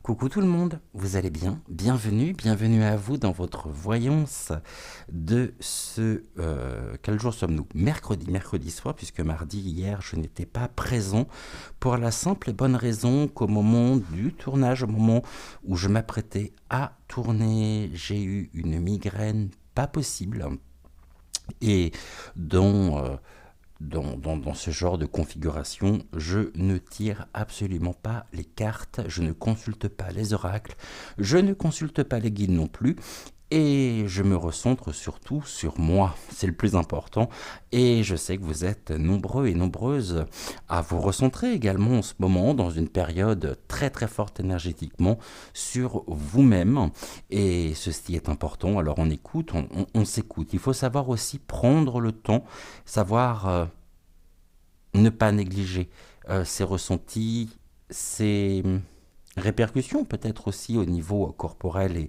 Coucou tout le monde, vous allez bien? Bienvenue à vous dans votre voyance de ce... quel jour sommes-nous? Mercredi soir, puisque mardi, hier, je n'étais pas présent pour la simple et bonne raison qu'au moment du tournage, au moment où je m'apprêtais à tourner, j'ai eu une migraine pas possible et dont... dans ce genre de configuration, je ne tire absolument pas les cartes, je ne consulte pas les oracles, je ne consulte pas les guides non plus, et je me recentre surtout sur moi, c'est le plus important, et je sais que vous êtes nombreux et nombreuses à vous recentrer également en ce moment, dans une période très très forte énergétiquement, sur vous-même, et ceci est important, alors on écoute, on s'écoute, il faut savoir aussi prendre le temps, savoir ne pas négliger ses ressentis, ses répercussions peut-être aussi au niveau corporel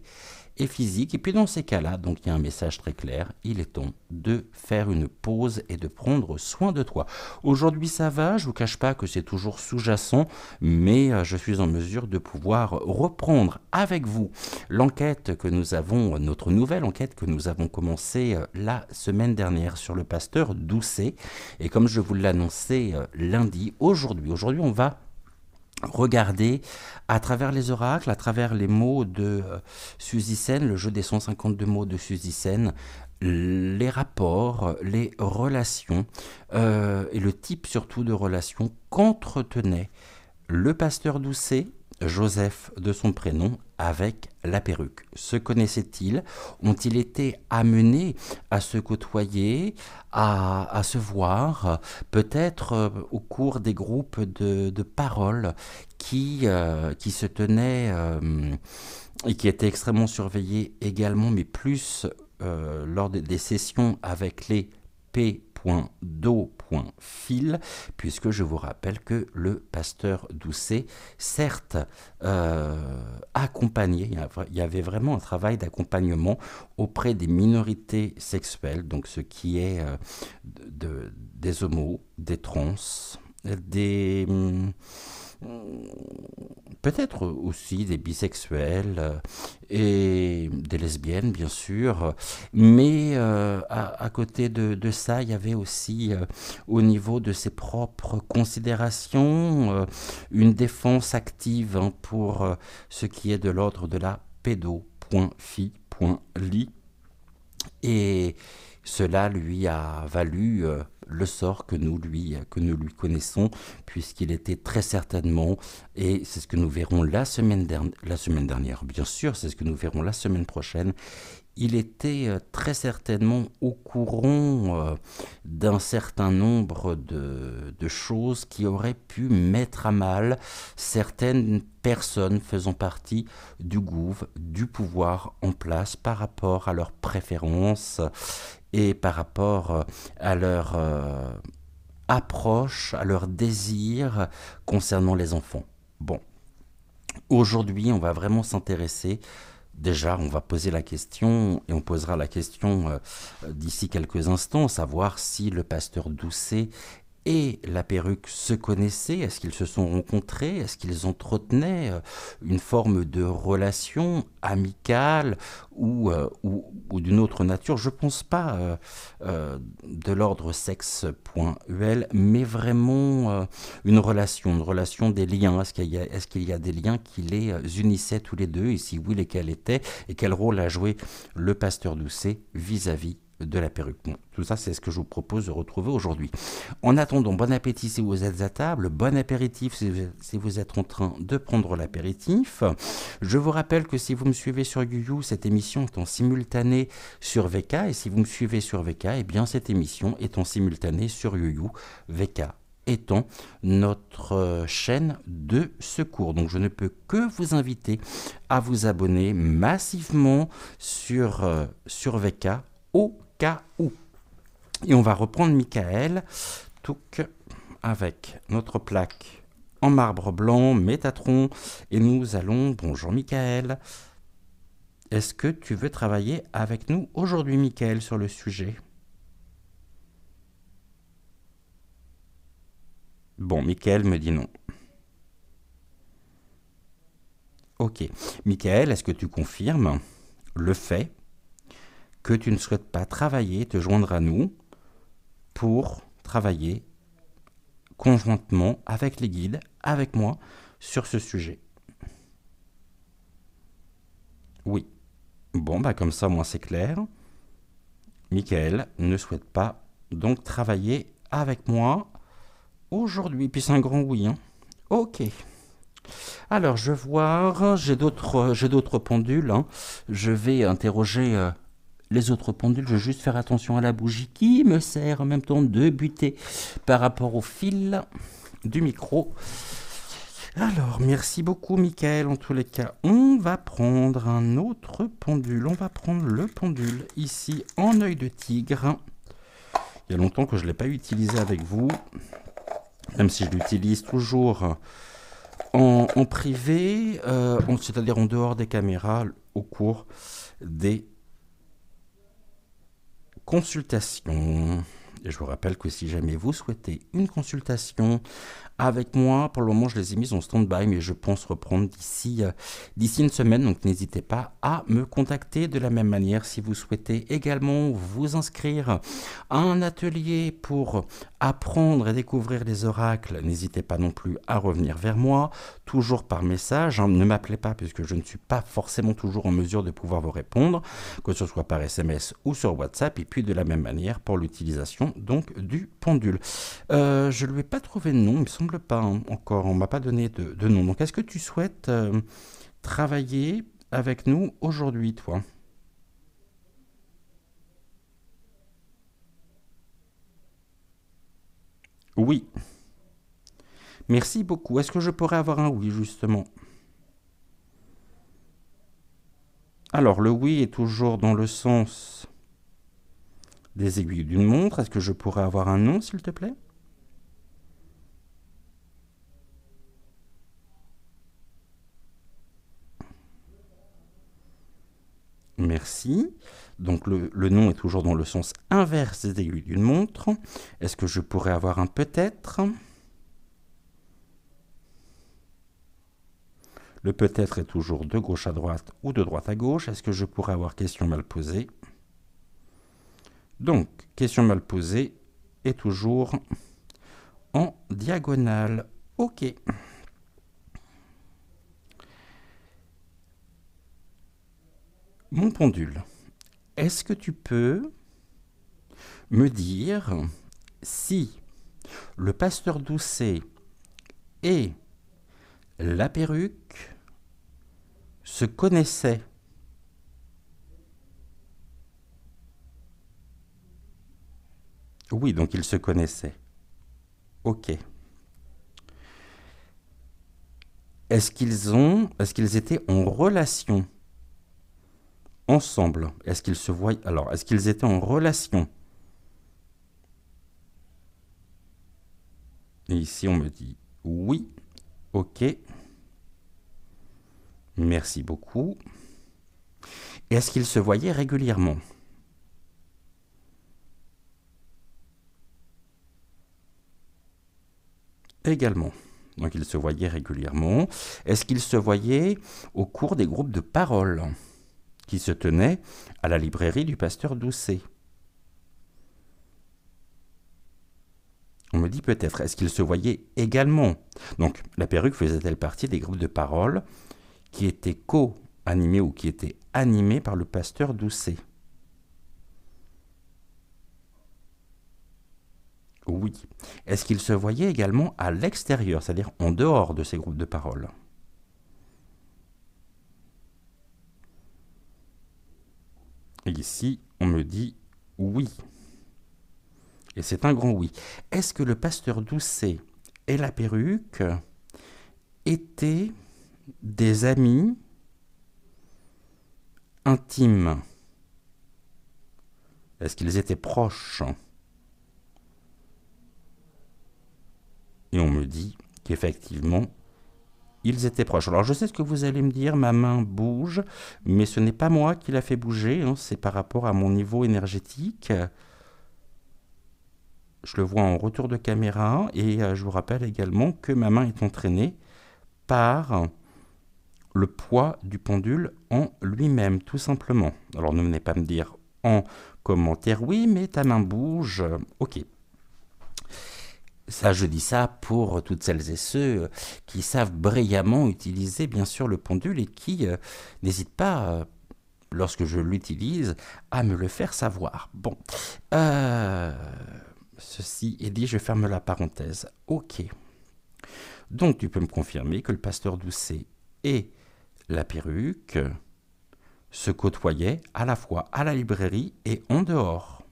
et physique. Et puis dans ces cas-là, donc il y a un message très clair, il est temps de faire une pause et de prendre soin de toi. Aujourd'hui ça va, je ne vous cache pas que c'est toujours sous-jacent, mais je suis en mesure de pouvoir reprendre avec vous l'enquête que nous avons, notre nouvelle enquête que nous avons commencée la semaine dernière sur le pasteur Doucet. Et comme je vous l'annonçais lundi, aujourd'hui on va regarder à travers les oracles, à travers les mots de Suzy Sen, le jeu des 152 mots de Suzy Sen, les rapports, les relations et le type surtout de relations qu'entretenait le pasteur Doucet, Joseph de son prénom, avec la perruque. Se connaissaient-ils? Ont-ils été amenés à se côtoyer, à se voir, peut-être au cours des groupes de paroles qui se tenaient et qui étaient extrêmement surveillés également, mais plus lors des sessions avec les p.do.fil, puisque je vous rappelle que le pasteur Doucet, certes, accompagnait, il y avait vraiment un travail d'accompagnement auprès des minorités sexuelles, donc ce qui est des homos, des trans, des... peut-être aussi des bisexuels et des lesbiennes, bien sûr. Mais à côté de ça, il y avait aussi, au niveau de ses propres considérations, une défense active hein, pour ce qui est de l'ordre de la pédo.fi.li. Et cela lui a valu le sort que nous lui connaissons, puisqu'il était très certainement, et c'est ce que nous verrons la semaine dernière, bien sûr, c'est ce que nous verrons la semaine prochaine, il était très certainement au courant d'un certain nombre de choses qui auraient pu mettre à mal certaines personnes faisant partie du gouv, du pouvoir en place par rapport à leurs préférences et par rapport à leur approche, à leur désir concernant les enfants. Bon, aujourd'hui, on va vraiment s'intéresser. Déjà, on va poser la question, et on posera la question d'ici quelques instants, savoir si le pasteur Doucet et la perruque se connaissaient, est-ce qu'ils se sont rencontrés, est-ce qu'ils entretenaient une forme de relation amicale ou d'une autre nature. Je ne pense pas de l'ordre sexe.ul, mais vraiment une relation des liens. Est-ce qu'il y a des liens qui les unissaient tous les deux, et si oui, lesquels étaient, et quel rôle a joué le pasteur Doucet vis-à-vis de la perruque. Bon, tout ça, c'est ce que je vous propose de retrouver aujourd'hui. En attendant, bon appétit si vous êtes à table, bon apéritif si vous êtes en train de prendre l'apéritif. Je vous rappelle que si vous me suivez sur YouYou, cette émission est en simultané sur VK, et si vous me suivez sur VK, eh bien cette émission est en simultané sur YouYou, VK étant notre chaîne de secours. Donc je ne peux que vous inviter à vous abonner massivement sur VK au cas où. Et on va reprendre Michael, touc, avec notre plaque en marbre blanc, Métatron, et nous allons... Bonjour Michael, est-ce que tu veux travailler avec nous aujourd'hui Michael sur le sujet? Bon, Michael me dit non. Ok. Michael, est-ce que tu confirmes le fait que tu ne souhaites pas travailler, te joindre à nous pour travailler conjointement avec les guides, avec moi, sur ce sujet? Oui. Bon, bah comme ça, moi, c'est clair. Michael ne souhaite pas donc travailler avec moi aujourd'hui. Puis c'est un grand oui, hein. Ok. Alors, je vais voir, j'ai d'autres pendules, hein. Je vais interroger les autres pendules. Je vais juste faire attention à la bougie qui me sert en même temps de buter par rapport au fil du micro. Alors, merci beaucoup, Michael. En tous les cas, on va prendre un autre pendule. On va prendre le pendule ici en œil de tigre. Il y a longtemps que je ne l'ai pas utilisé avec vous, même si je l'utilise toujours en privé, c'est-à-dire en dehors des caméras, au cours des consultations. Et je vous rappelle que si jamais vous souhaitez une consultation avec moi, pour le moment je les ai mises en stand-by, mais je pense reprendre d'ici une semaine, donc n'hésitez pas à me contacter. De la même manière, si vous souhaitez également vous inscrire à un atelier pour apprendre et découvrir les oracles, n'hésitez pas non plus à revenir vers moi, toujours par message, hein. Ne m'appelez pas puisque je ne suis pas forcément toujours en mesure de pouvoir vous répondre, que ce soit par SMS ou sur WhatsApp. Et puis de la même manière pour l'utilisation donc du pendule. Je ne lui ai pas trouvé de nom, il me semble pas, hein, encore, on m'a pas donné de nom. Donc est-ce que tu souhaites travailler avec nous aujourd'hui, toi? Oui. Merci beaucoup. Est-ce que je pourrais avoir un oui, justement? Alors, le oui est toujours dans le sens des aiguilles d'une montre. Est-ce que je pourrais avoir un non, s'il te plaît? Merci. Donc, le non est toujours dans le sens inverse des aiguilles d'une montre. Est-ce que je pourrais avoir un peut-être? Le peut-être est toujours de gauche à droite ou de droite à gauche. Est-ce que je pourrais avoir question mal posée? Donc, question mal posée est toujours en diagonale. Ok. Mon pendule, est-ce que tu peux me dire si le pasteur Doucet et la perruque se connaissaient? Oui, donc ils se connaissaient. Ok. Est-ce qu'ils étaient en relation ensemble? Est-ce qu'ils se voyaient? Alors, est-ce qu'ils étaient en relation? Et ici, on me dit oui. Ok. Merci beaucoup. Et est-ce qu'ils se voyaient régulièrement? Également. Donc ils se voyaient régulièrement. Est-ce qu'ils se voyaient au cours des groupes de parole qui se tenaient à la librairie du pasteur Doucet? On me dit peut-être. Est-ce qu'ils se voyaient également? Donc la perruque faisait-elle partie des groupes de parole qui étaient co-animés ou qui étaient animés par le pasteur Doucet? Oui. Est-ce qu'ils se voyaient également à l'extérieur, c'est-à-dire en dehors de ces groupes de parole? Et ici, on me dit oui. Et c'est un grand oui. Est-ce que le pasteur Doucet et la perruque étaient des amis intimes? Est-ce qu'ils étaient proches? Et on me dit qu'effectivement, ils étaient proches. Alors je sais ce que vous allez me dire, ma main bouge, mais ce n'est pas moi qui l'a fait bouger, hein, c'est par rapport à mon niveau énergétique. Je le vois en retour de caméra et je vous rappelle également que ma main est entraînée par le poids du pendule en lui-même, tout simplement. Alors ne venez pas me dire en commentaire, oui, mais ta main bouge. Ok. Ça, je dis ça pour toutes celles et ceux qui savent brillamment utiliser, bien sûr, le pendule et qui n'hésitent pas, lorsque je l'utilise, à me le faire savoir. Bon. Ceci est dit, je ferme la parenthèse. Ok. Donc, tu peux me confirmer que le pasteur Doucet et la perruque se côtoyaient à la fois à la librairie et en dehors.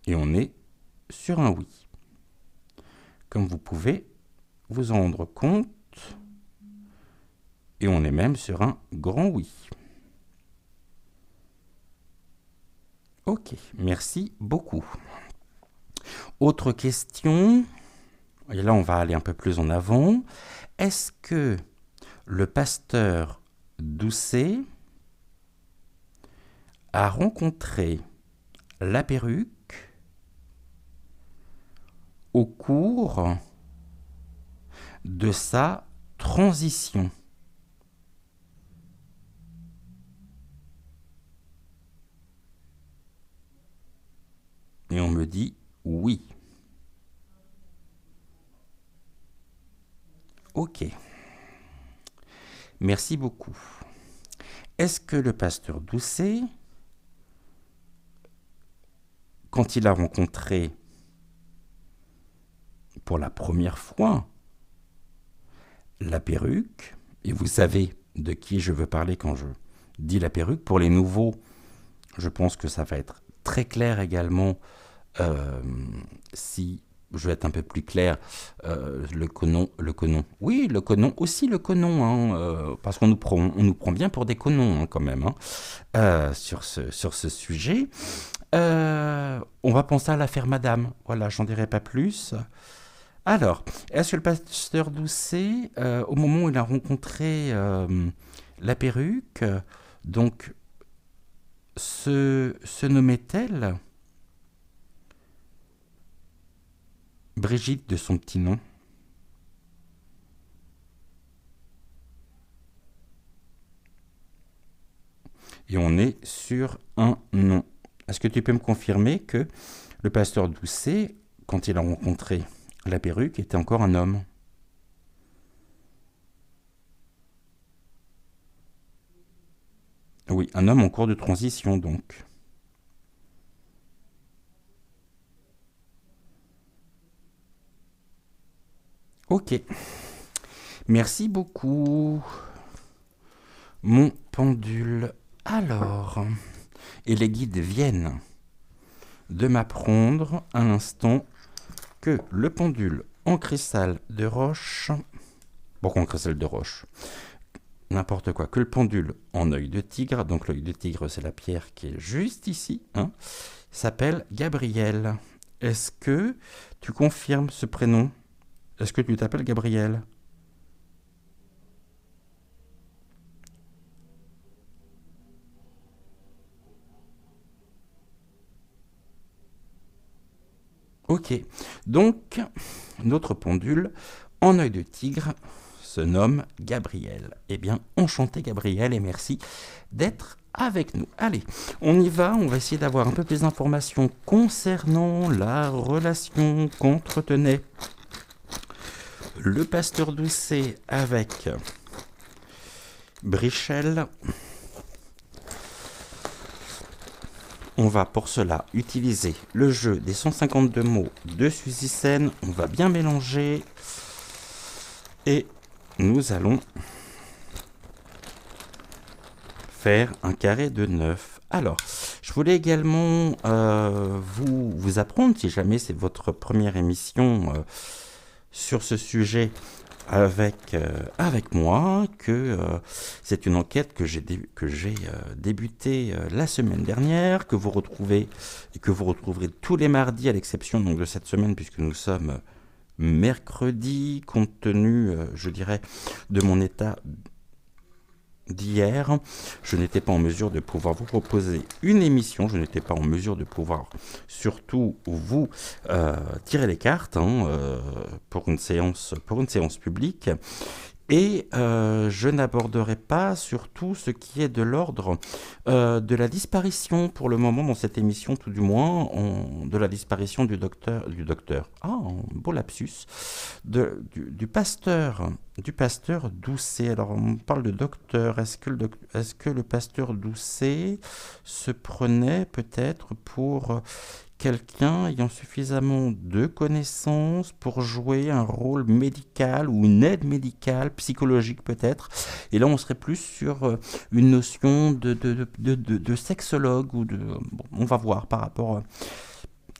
Et on est sur un oui. Comme vous pouvez vous en rendre compte, et on est même sur un grand oui. Ok, merci beaucoup. Autre question, et là on va aller un peu plus en avant. Est-ce que le pasteur Doucet a rencontré la perruque au cours de sa transition? Et on me dit oui. Ok. Merci beaucoup. Est-ce que le pasteur Doucet, quand il a rencontré pour la première fois la perruque, et vous savez de qui je veux parler quand je dis la perruque, pour les nouveaux, je pense que ça va être très clair également, si je vais être un peu plus clair, le conon, oui, le conon, aussi le conon, hein, parce qu'on on nous prend bien pour des conons hein, quand même, hein, sur ce sujet. On va penser à l'affaire Madame, voilà, j'en dirai pas plus. Alors, est-ce que le pasteur Doucet, au moment où il a rencontré la perruque, donc se nommait-elle Brigitte de son petit nom? Et on est sur un nom. Est-ce que tu peux me confirmer que le pasteur Doucet, quand il a rencontré la perruque, était encore un homme? Oui, un homme en cours de transition donc. Ok. Merci beaucoup, mon pendule. Alors, et les guides viennent de m'apprendre à l'instant que le pendule en cristal de roche, pourquoi en cristal de roche? N'importe quoi, que le pendule en œil de tigre, donc l'œil de tigre c'est la pierre qui est juste ici, hein, s'appelle Gabriel. Est-ce que tu confirmes ce prénom? Est-ce que tu t'appelles Gabriel? Ok, donc notre pendule en œil de tigre se nomme Gabriel. Eh bien, enchanté Gabriel et merci d'être avec nous. Allez, on y va, on va essayer d'avoir un peu plus d'informations concernant la relation qu'entretenait le pasteur Doucet avec Brichel. On va pour cela utiliser le jeu des 152 mots de Suzy Sen. On va bien mélanger et nous allons faire un carré de 9. Alors, je voulais également vous apprendre, si jamais c'est votre première émission sur ce sujet avec moi, que c'est une enquête que j'ai débutée la semaine dernière, que vous retrouvez et que vous retrouverez tous les mardis, à l'exception donc de cette semaine, puisque nous sommes mercredi, compte tenu, je dirais, de mon état d'hier, je n'étais pas en mesure de pouvoir vous proposer une émission, je n'étais pas en mesure de pouvoir surtout vous tirer les cartes pour une séance publique. Et je n'aborderai pas surtout ce qui est de l'ordre de la disparition, pour le moment dans cette émission tout du moins, de la disparition du docteur, un beau lapsus, du pasteur Doucet. Alors on parle de docteur, est-ce que le pasteur Doucet se prenait peut-être pour quelqu'un ayant suffisamment de connaissances pour jouer un rôle médical ou une aide médicale, psychologique peut-être. Et là, on serait plus sur une notion de sexologue ou de... Bon, on va voir par rapport...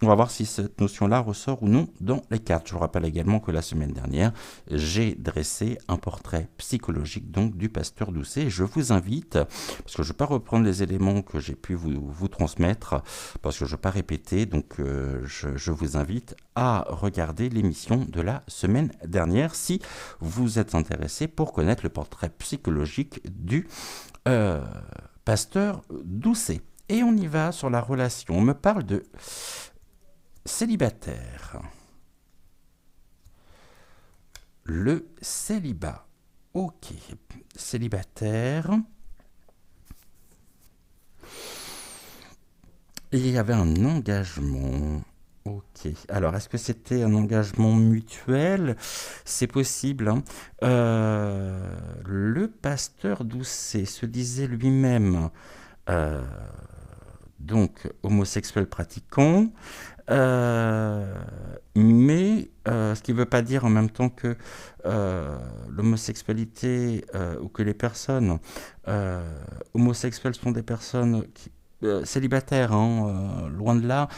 On va voir si cette notion-là ressort ou non dans les cartes. Je vous rappelle également que la semaine dernière, j'ai dressé un portrait psychologique donc du pasteur Doucet. Je vous invite, parce que je ne vais pas reprendre les éléments que j'ai pu vous transmettre, parce que je ne vais pas répéter, donc je vous invite à regarder l'émission de la semaine dernière si vous êtes intéressé pour connaître le portrait psychologique du pasteur Doucet. Et on y va sur la relation. On me parle de célibataire. Le célibat. Ok. Célibataire. Et il y avait un engagement. Ok. Alors, est-ce que c'était un engagement mutuel? C'est possible. Le pasteur Doucet se disait lui-même donc homosexuel pratiquant. Mais ce qui ne veut pas dire en même temps que l'homosexualité ou que les personnes homosexuelles sont des personnes célibataires, loin de là,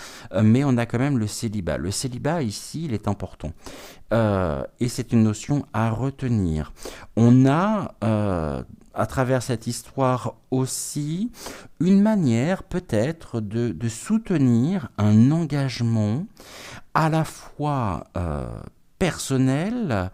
mais on a quand même le célibat. Le célibat ici, il est important. Et c'est une notion à retenir. On a à travers cette histoire aussi une manière peut-être de soutenir un engagement à la fois personnel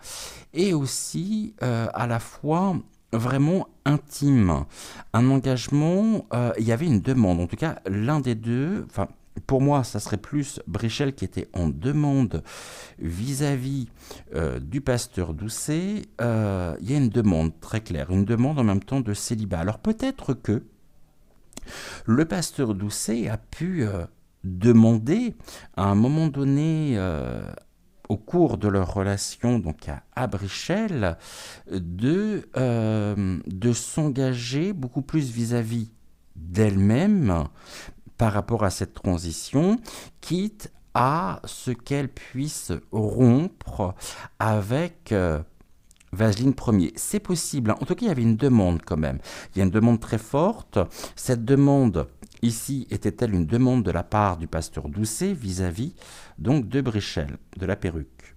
et aussi à la fois vraiment intime. Un engagement, il y avait une demande, en tout cas l'un des deux, enfin pour moi, ça serait plus Brichel qui était en demande vis-à-vis du pasteur Doucet. Il y a une demande très claire, une demande en même temps de célibat. Alors peut-être que le pasteur Doucet a pu demander à un moment donné, au cours de leur relation donc à Brichel, de s'engager beaucoup plus vis-à-vis d'elle-même par rapport à cette transition, quitte à ce qu'elle puisse rompre avec Vaseline Ier. C'est possible. En tout cas, il y avait une demande quand même. Il y a une demande très forte. Cette demande, ici, était-elle une demande de la part du pasteur Doucet vis-à-vis donc de Brichel, de la perruque?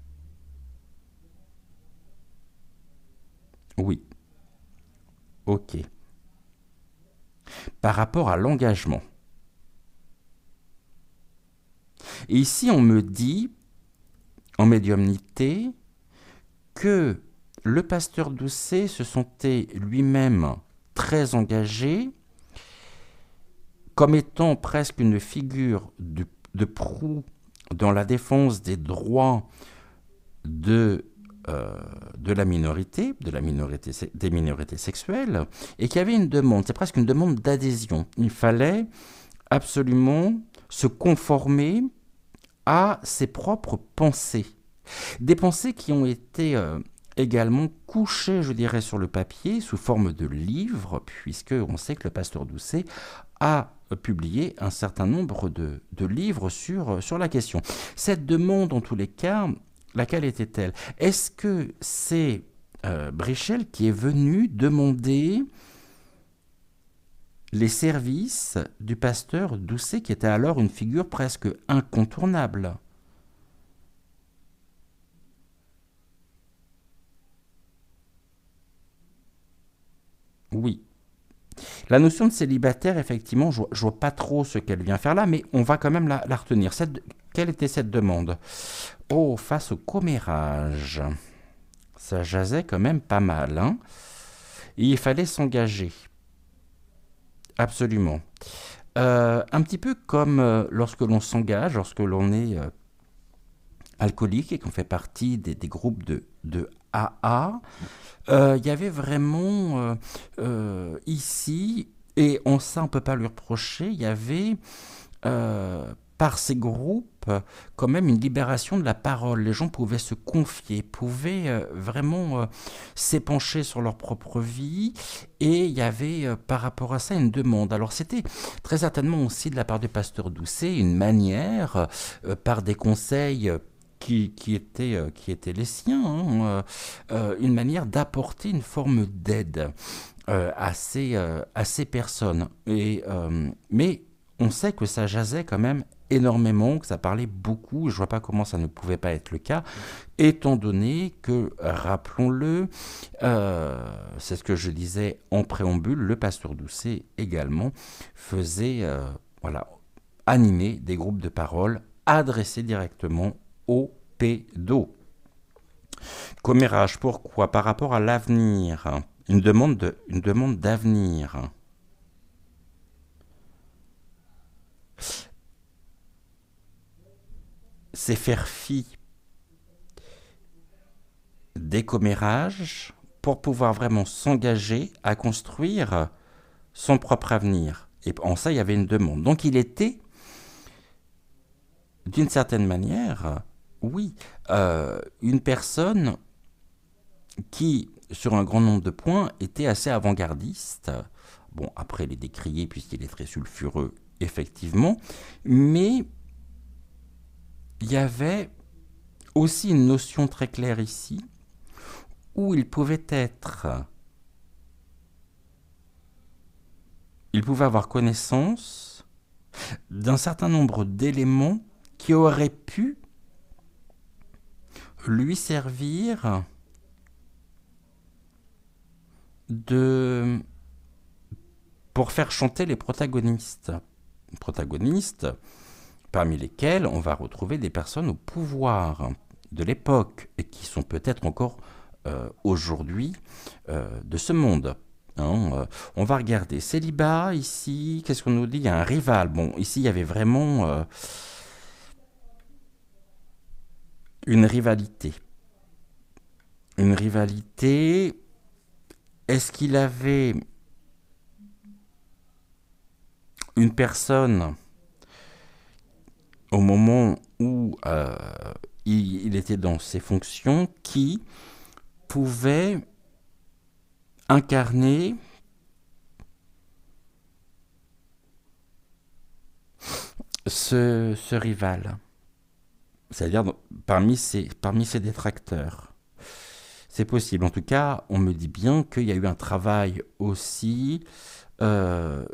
Oui. Ok. Par rapport à l'engagement. Et ici, on me dit, en médiumnité, que le pasteur Doucet se sentait lui-même très engagé, comme étant presque une figure de proue dans la défense des droits de la minorité, des minorités sexuelles, et qu'il y avait une demande, c'est presque une demande d'adhésion. Il fallait absolument se conformer à ses propres pensées. Des pensées qui ont été également couchées, je dirais, sur le papier sous forme de livres, puisque on sait que le pasteur Doucet a publié un certain nombre de livres sur la question. Cette demande, en tous les cas, laquelle était-elle? Est-ce que c'est Brichel qui est venu demander les services du pasteur Doucet, qui était alors une figure presque incontournable? Oui. La notion de célibataire, effectivement, je ne vois pas trop ce qu'elle vient faire là, mais on va quand même la retenir. Quelle était cette demande? Oh, face au commérage. Ça jasait quand même pas mal, hein. Et il fallait s'engager, absolument. Un petit peu comme lorsque l'on s'engage, lorsque l'on est alcoolique et qu'on fait partie des groupes de AA, il y avait vraiment ici, et ça on ne peut pas lui reprocher, il y avait par ces groupes quand même une libération de la parole. Les gens pouvaient se confier, pouvaient vraiment s'épancher sur leur propre vie, et il y avait par rapport à ça une demande. Alors c'était très certainement aussi de la part du pasteur Doucet une manière, par des conseils qui étaient les siens, hein, une manière d'apporter une forme d'aide à ces personnes. Mais on sait que ça jasait quand même énormément, que ça parlait beaucoup, je ne vois pas comment ça ne pouvait pas être le cas, étant donné que, rappelons-le, c'est ce que je disais en préambule, le pasteur Doucet également faisait voilà, animer des groupes de parole adressés directement aux pédos. Commérage, pourquoi? Par rapport à l'avenir, une demande d'avenir. C'est faire fi des commérages pour pouvoir vraiment s'engager à construire son propre avenir. Et en ça, il y avait une demande. Donc il était, d'une certaine manière, oui, une personne qui, sur un grand nombre de points, était assez avant-gardiste. Bon, après, il est décrié puisqu'il est très sulfureux, effectivement, mais il y avait aussi une notion très claire ici, où il pouvait avoir connaissance d'un certain nombre d'éléments qui auraient pu lui servir pour faire chanter les protagonistes. Protagonistes parmi lesquels on va retrouver des personnes au pouvoir de l'époque et qui sont peut-être encore aujourd'hui de ce monde. Hein, on va regarder célibat ici, qu'est-ce qu'on nous dit? Il y a un rival. Bon, ici il y avait vraiment une rivalité. Une rivalité. Est-ce qu'il avait une personne au moment où il était dans ses fonctions qui pouvait incarner ce rival, c'est-à-dire parmi ses détracteurs? C'est possible. En tout cas, on me dit bien qu'il y a eu un travail aussi pas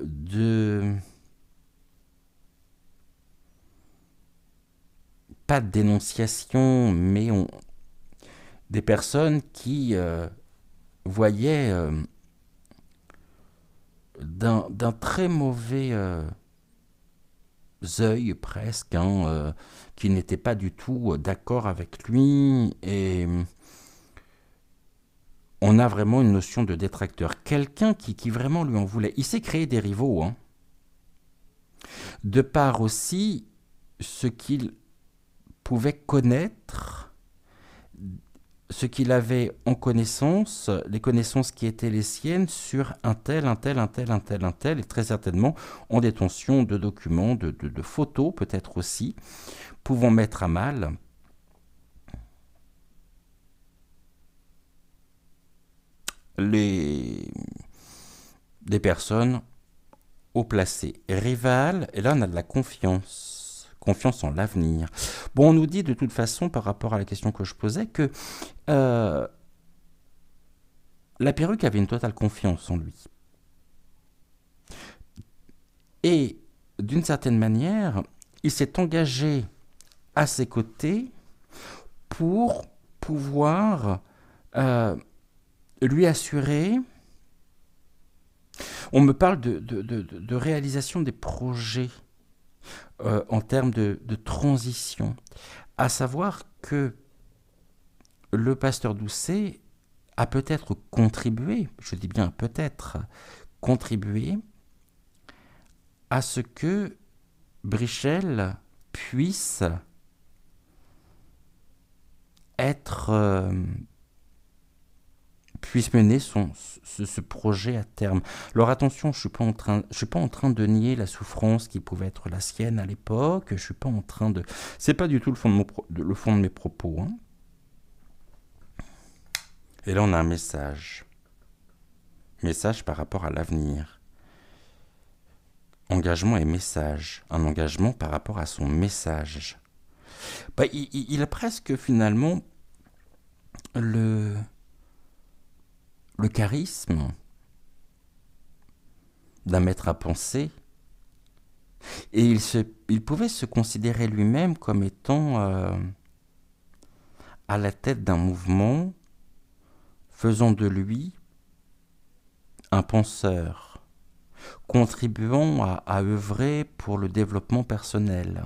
de dénonciation, mais des personnes qui voyaient d'un très mauvais œil presque, hein, qui n'étaient pas du tout d'accord avec lui, et on a vraiment une notion de détracteur. Quelqu'un qui vraiment lui en voulait. Il s'est créé des rivaux, hein, de par aussi ce qu'il pouvait connaître, ce qu'il avait en connaissance, les connaissances qui étaient les siennes sur un tel, et très certainement en détention de documents, de photos peut-être aussi, pouvant mettre à mal des personnes haut placées. Rival, et là on a de la confiance en l'avenir. Bon, on nous dit de toute façon, par rapport à la question que je posais, que la perruque avait une totale confiance en lui. Et d'une certaine manière, il s'est engagé à ses côtés pour pouvoir lui assurer. On me parle de réalisation des projets en termes de transition, à savoir que le pasteur Doucet à peut-être contribuer, je dis bien peut-être, contribuer à ce que Brichel puisse puisse mener ce projet à terme. Alors attention, je suis pas en train de nier la souffrance qui pouvait être la sienne à l'époque. Je suis pas en train de, c'est pas du tout le fond de mes propos. Hein. Et là, on a un message par rapport à l'avenir. Engagement et message, un engagement par rapport à son message. Il a presque finalement le charisme d'un maître à penser, et il pouvait se considérer lui-même comme étant à la tête d'un mouvement, faisant de lui un penseur, contribuant à œuvrer pour le développement personnel.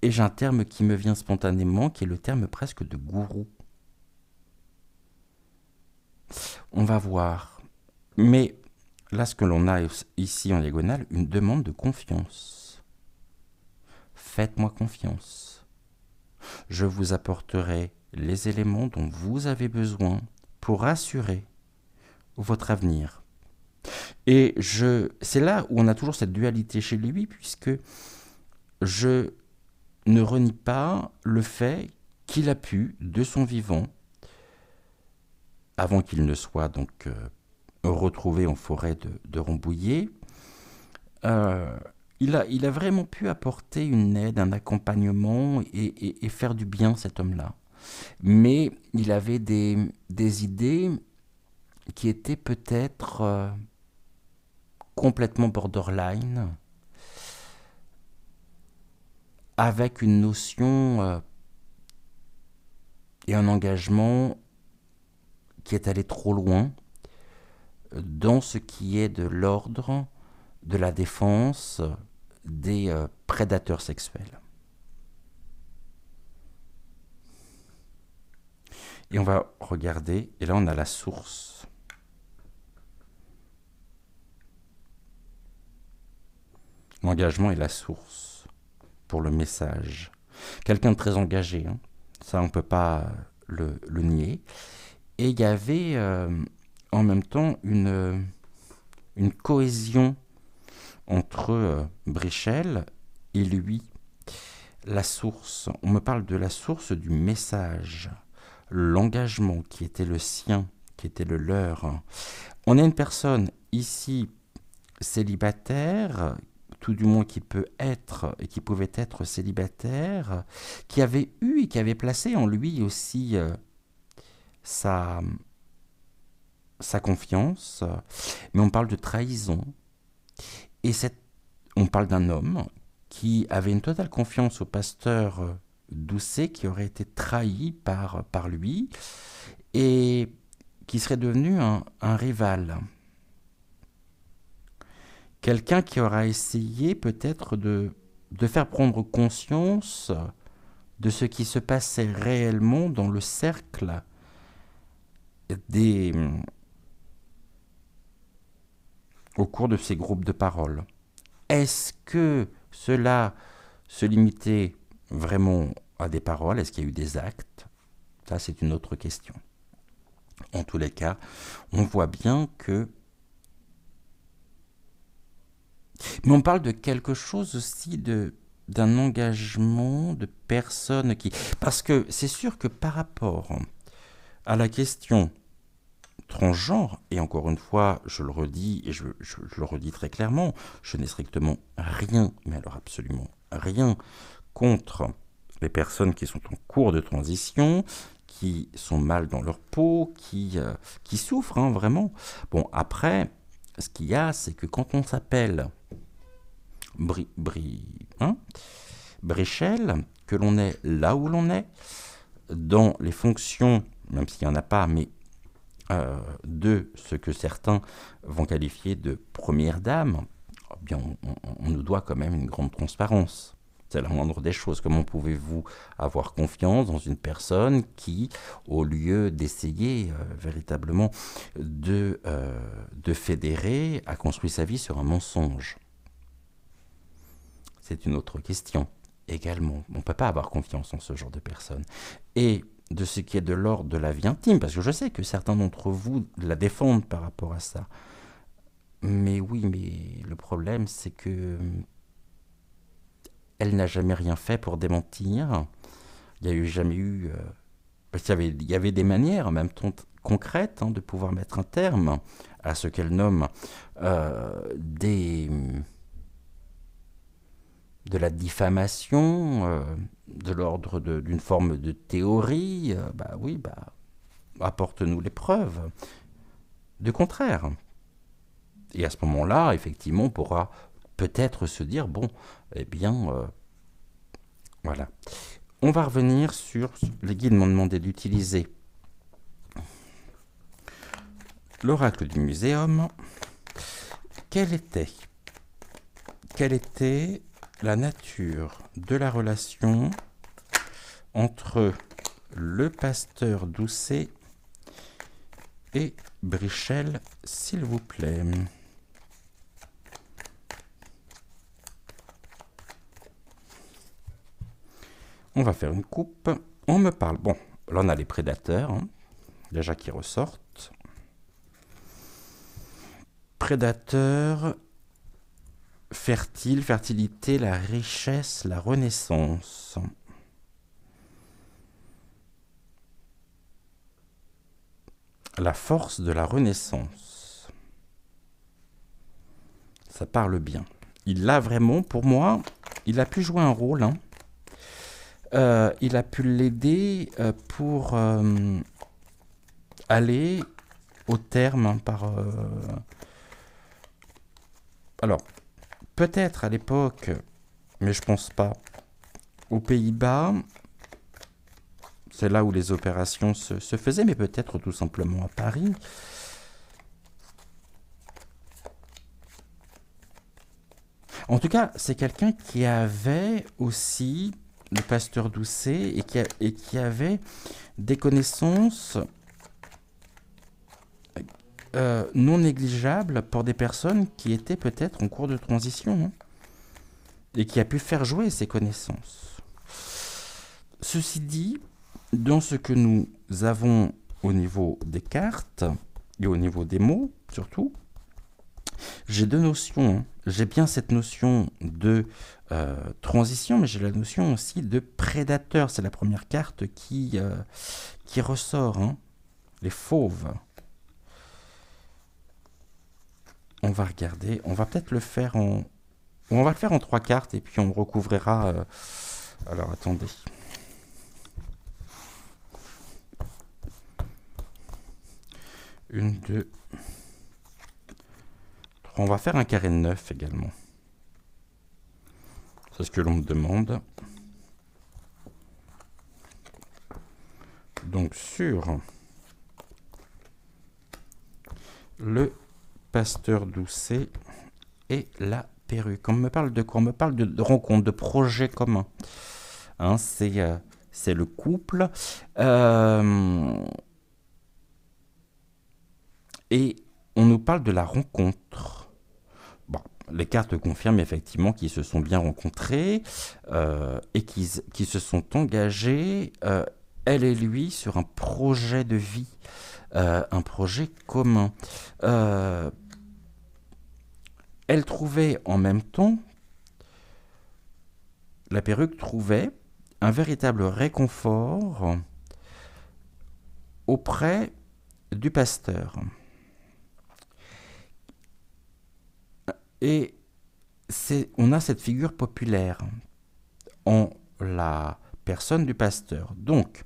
Et j'ai un terme qui me vient spontanément, qui est le terme presque de gourou. On va voir. Mais là, ce que l'on a ici en diagonale, une demande de confiance. Faites-moi confiance. Je vous apporterai les éléments dont vous avez besoin pour assurer votre avenir. Et c'est là où on a toujours cette dualité chez lui, puisque je ne renie pas le fait qu'il a pu, de son vivant, avant qu'il ne soit donc retrouvé en forêt de Rambouillet, il a vraiment pu apporter une aide, un accompagnement et faire du bien, cet homme-là. Mais il avait des idées qui étaient peut-être complètement borderline, avec une notion et un engagement qui est allé trop loin dans ce qui est de l'ordre de la défense des prédateurs sexuels. Et on va regarder, et là on a la source. L'engagement est la source pour le message. Quelqu'un de très engagé, hein. Ça on ne peut pas le nier. Et il y avait en même temps une cohésion entre Brichel et lui. La source, on me parle de la source du message, l'engagement qui était le sien, qui était le leur. On a une personne ici célibataire, tout du moins qui peut être et qui pouvait être célibataire, qui avait eu et qui avait placé en lui aussi sa confiance, mais on parle de trahison. Et on parle d'un homme qui avait une totale confiance au pasteur Doucet, qui aurait été trahi par lui, et qui serait devenu un rival. Quelqu'un qui aura essayé peut-être de faire prendre conscience de ce qui se passait réellement dans le cercle au cours de ces groupes de parole. Est-ce que cela se limitait vraiment à des paroles? Est-ce qu'il y a eu des actes? Ça, c'est une autre question. En tous les cas, on voit bien que... Mais on parle de quelque chose aussi d'un engagement de personnes qui... Parce que c'est sûr que par rapport à la question transgenre, et encore une fois, je le redis, et je le redis très clairement, je n'ai strictement rien, mais alors absolument rien, contre les personnes qui sont en cours de transition, qui sont mal dans leur peau, qui souffrent, hein, vraiment. Bon, après, ce qu'il y a, c'est que quand on s'appelle Brichel, que l'on est là où l'on est, dans les fonctions, même s'il n'y en a pas, mais de ce que certains vont qualifier de première dame, eh bien on nous doit quand même une grande transparence. C'est la moindre des choses. Comment pouvez-vous avoir confiance dans une personne qui, au lieu d'essayer véritablement de fédérer, a construit sa vie sur un mensonge? C'est une autre question également. On ne peut pas avoir confiance en ce genre de personne. Et de ce qui est de l'ordre de la vie intime, parce que je sais que certains d'entre vous la défendent par rapport à ça. Mais oui, mais le problème, c'est que elle n'a jamais rien fait pour démentir. Il n'y a jamais eu... parce qu'il y avait des manières, en même temps concrètes, de pouvoir mettre un terme à ce qu'elle nomme de la diffamation, de l'ordre d'une forme de théorie. Apporte-nous les preuves. Du contraire. Et à ce moment-là, effectivement, on pourra peut-être se dire, bon, eh bien, voilà. On va revenir sur... Les guides m'ont demandé d'utiliser l'oracle du muséum. Quelle était la nature de la relation entre le pasteur Doucet et Brichel, s'il vous plaît? On va faire une coupe. On me parle... Bon, là on a les prédateurs, déjà qui ressortent. Prédateurs, fertile, fertilité, la richesse, la renaissance. La force de la renaissance. Ça parle bien. Il l'a vraiment, pour moi, il a pu jouer un rôle, il a pu l'aider pour aller au terme par... alors, peut-être à l'époque, mais je pense pas, aux Pays-Bas, c'est là où les opérations se faisaient, mais peut-être tout simplement à Paris. En tout cas, c'est quelqu'un qui avait aussi... le pasteur Doucet, et qui avait des connaissances non négligeables pour des personnes qui étaient peut-être en cours de transition, et qui a pu faire jouer ces connaissances. Ceci dit, dans ce que nous avons au niveau des cartes, et au niveau des mots surtout, j'ai deux notions. J'ai bien cette notion de transition, mais j'ai la notion aussi de prédateur. C'est la première carte qui ressort, les fauves. On va regarder. On va peut-être le faire en... On va le faire en 3 cartes et puis on recouvrira... Alors, attendez. Une, deux... On va faire un carré de 9 également. C'est ce que l'on me demande. Donc sur le pasteur Doucet et la perruque. On me parle de quoi? On me parle de rencontre, de projet commun. C'est le couple. Et on nous parle de la rencontre. Bon, les cartes confirment effectivement qu'ils se sont bien rencontrés et qu'ils se sont engagés, elle et lui, sur un projet de vie, un projet commun. Elle trouvait en même temps, la perruque trouvait un véritable réconfort auprès du pasteur. Et on a cette figure populaire en la personne du pasteur. Donc,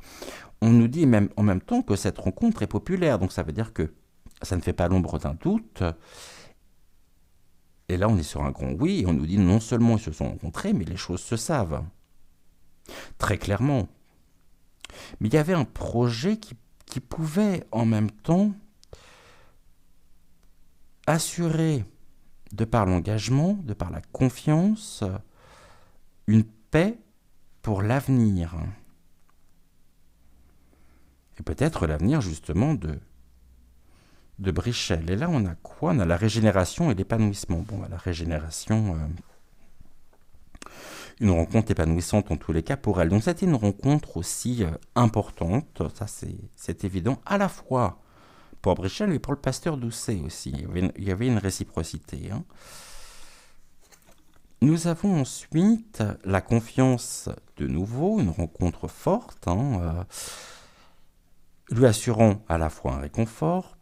on nous dit même en même temps que cette rencontre est populaire. Donc, ça veut dire que ça ne fait pas l'ombre d'un doute. Et là, on est sur un grand oui. Et on nous dit non seulement ils se sont rencontrés, mais les choses se savent. Très clairement. Mais il y avait un projet qui pouvait en même temps assurer, de par l'engagement, de par la confiance, une paix pour l'avenir. Et peut-être l'avenir justement de Brichel. Et là, on a quoi? On a la régénération et l'épanouissement. Bon, la régénération, une rencontre épanouissante en tous les cas pour elle. Donc c'était une rencontre aussi importante, ça c'est évident, à la fois pour Brichel et pour le pasteur Doucet aussi. Il y avait une réciprocité. Hein. Nous avons ensuite la confiance de nouveau, une rencontre forte, lui assurant à la fois un réconfort,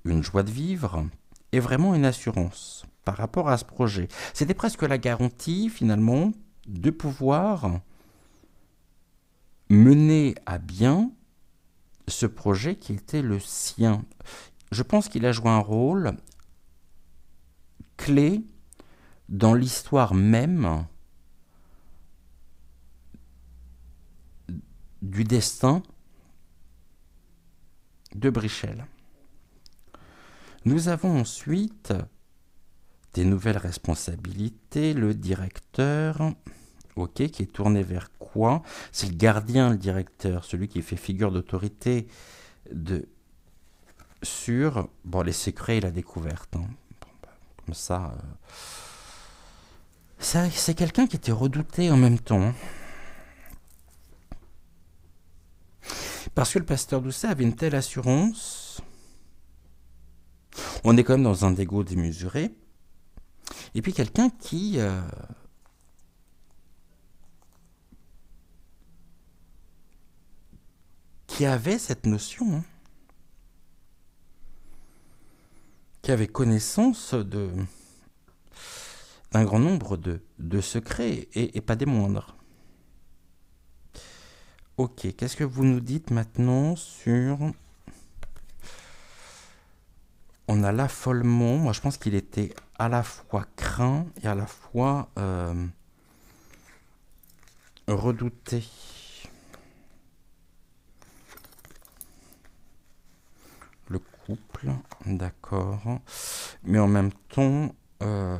une joie de vivre et vraiment une assurance par rapport à ce projet. C'était presque la garantie finalement de pouvoir mener à bien ce projet qui était le sien. Je pense qu'il a joué un rôle clé dans l'histoire même du destin de Brichel. Nous avons ensuite des nouvelles responsabilités, le directeur, ok, qui est tourné vers quoi? C'est le gardien, le directeur, celui qui fait figure d'autorité sur les secrets et la découverte. Hein. Comme ça, c'est quelqu'un qui était redouté en même temps. Parce que le pasteur Doucet avait une telle assurance. On est quand même dans un dégo démesuré. Et puis quelqu'un qui avait cette notion, qui avait connaissance d'un grand nombre de secrets, et pas des moindres. Ok, qu'est-ce que vous nous dites maintenant sur... On a l'affolement. Moi, je pense qu'il était à la fois craint et à la fois redouté. Le couple, d'accord. Mais en même temps, on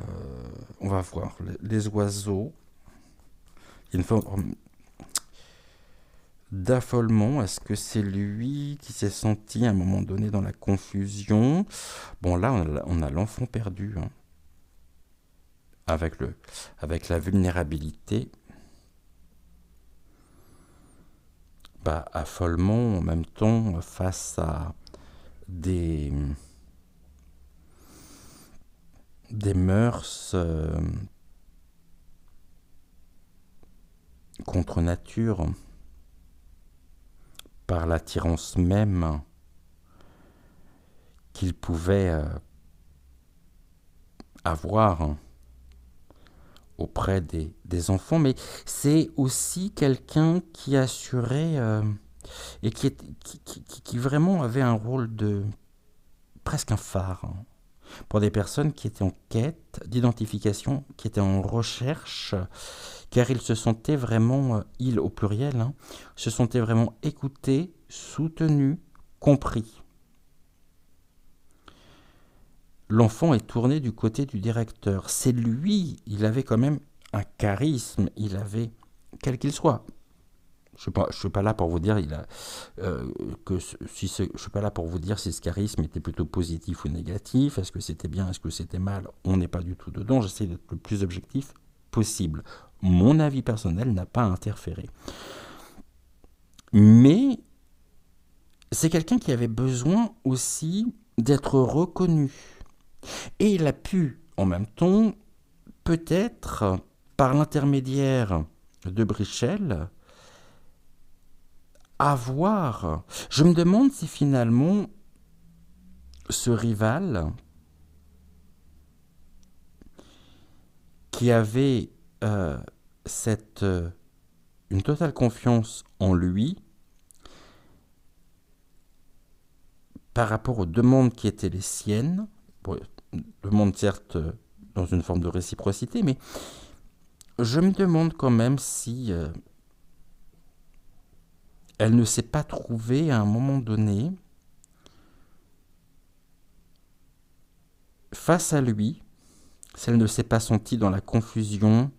va voir les oiseaux. Il y a une forme d'affolement. Est-ce que c'est lui qui s'est senti à un moment donné dans la confusion? Bon, là, on a l'enfant perdu, hein, avec la vulnérabilité. Affolement en même temps face à des mœurs contre nature, par l'attirance même qu'il pouvait avoir auprès des enfants, mais c'est aussi quelqu'un qui assurait et qui vraiment avait un rôle de presque un phare pour des personnes qui étaient en quête d'identification, qui étaient en recherche, car ils se sentaient vraiment, ils au pluriel, se sentaient vraiment écoutés, soutenus, compris. L'enfant est tourné du côté du directeur. C'est lui, il avait quand même un charisme, il avait, quel qu'il soit. Je ne suis pas là pour vous dire je suis pas là pour vous dire si ce charisme était plutôt positif ou négatif, est-ce que c'était bien, est-ce que c'était mal, on n'est pas du tout dedans, j'essaie d'être le plus objectif possible. Mon avis personnel n'a pas interféré. Mais c'est quelqu'un qui avait besoin aussi d'être reconnu. Et il a pu, en même temps, peut-être, par l'intermédiaire de Brichel, avoir... Je me demande si finalement, ce rival, qui avait une totale confiance en lui, par rapport aux demandes qui étaient les siennes, demande certes dans une forme de réciprocité, mais je me demande quand même si elle ne s'est pas trouvée à un moment donné face à lui, si elle ne s'est pas sentie dans la confusion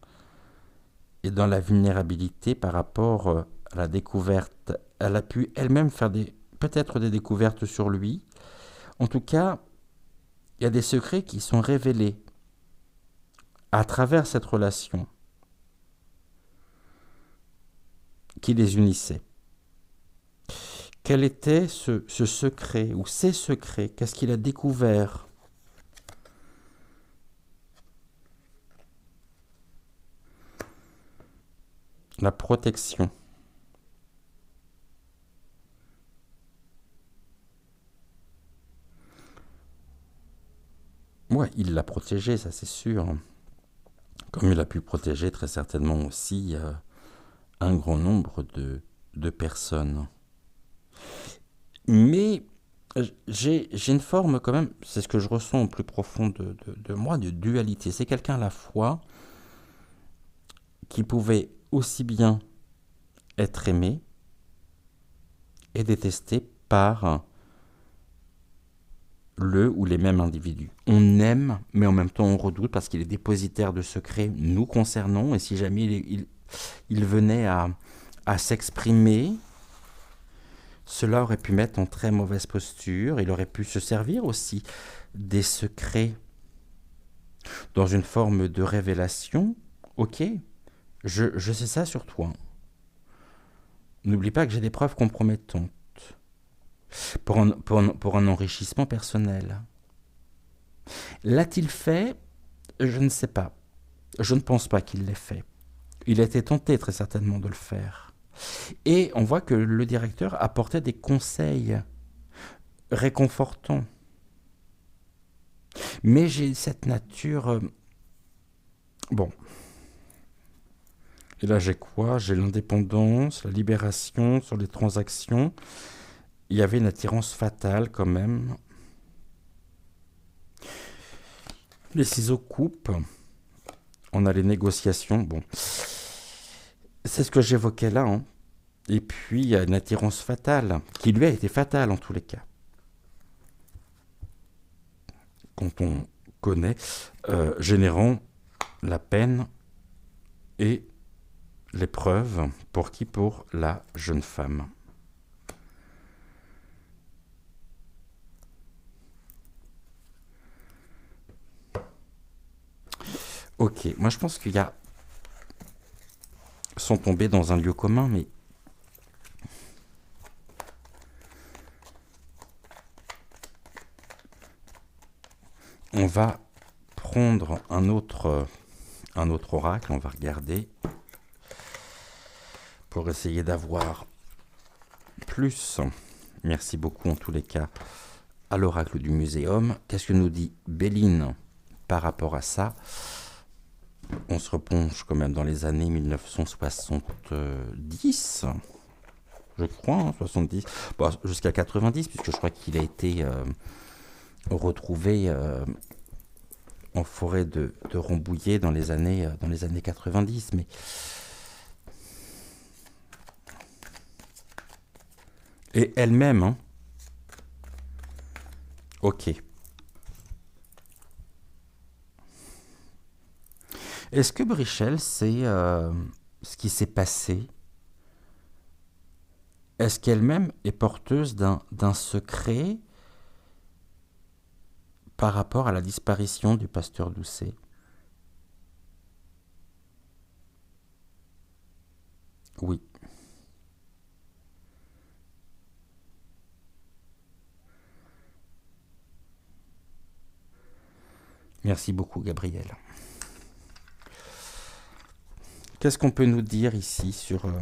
et dans la vulnérabilité par rapport à la découverte. Elle a pu elle-même faire peut-être des découvertes sur lui. En tout cas, il y a des secrets qui sont révélés à travers cette relation qui les unissait. Quel était ce secret ou ces secrets? Qu'est-ce qu'il a découvert? La protection. Ouais, il l'a protégée, ça c'est sûr. Comme il a pu protéger très certainement aussi un grand nombre de personnes. Mais j'ai une forme quand même, c'est ce que je ressens au plus profond de moi, de dualité. C'est quelqu'un à la fois qui pouvait aussi bien être aimé et détesté par le ou les mêmes individus. On aime, mais en même temps on redoute parce qu'il est dépositaire de secrets nous concernant, et si jamais il venait à s'exprimer, cela aurait pu mettre en très mauvaise posture. Il aurait pu se servir aussi des secrets dans une forme de révélation. Ok, je sais ça sur toi. N'oublie pas que j'ai des preuves compromettantes pour un enrichissement personnel. L'a-t-il fait? Je ne sais pas. Je ne pense pas qu'il l'ait fait. Il a été tenté très certainement de le faire. Et on voit que le directeur apportait des conseils réconfortants. Mais j'ai cette nature... bon. Et là j'ai quoi? J'ai l'indépendance, la libération sur les transactions. Il y avait une attirance fatale quand même. Les ciseaux coupent. On a les négociations. Bon. C'est ce que j'évoquais là. Hein. Et puis il y a une attirance fatale, qui lui a été fatale en tous les cas. Quand on connaît, générant la peine et l'épreuve. Pour qui? Pour la jeune femme. Ok, moi je pense qu'il y a... Sans tomber dans un lieu commun, mais... On va prendre un autre oracle, on va regarder pour essayer d'avoir plus. Merci beaucoup en tous les cas à l'oracle du muséum. Qu'est-ce que nous dit Béline par rapport à ça? On se replonge quand même dans les années 1970, je crois, hein, 70, bon, jusqu'à 90, puisque je crois qu'il a été retrouvé en forêt de Rambouillet dans les années 90. Mais et elle-même, hein. Ok. Est-ce que Brichel sait ce qui s'est passé? Est-ce qu'elle-même est porteuse d'un secret par rapport à la disparition du pasteur Doucet? Oui. Merci beaucoup, Gabriel. Qu'est-ce qu'on peut nous dire ici sur...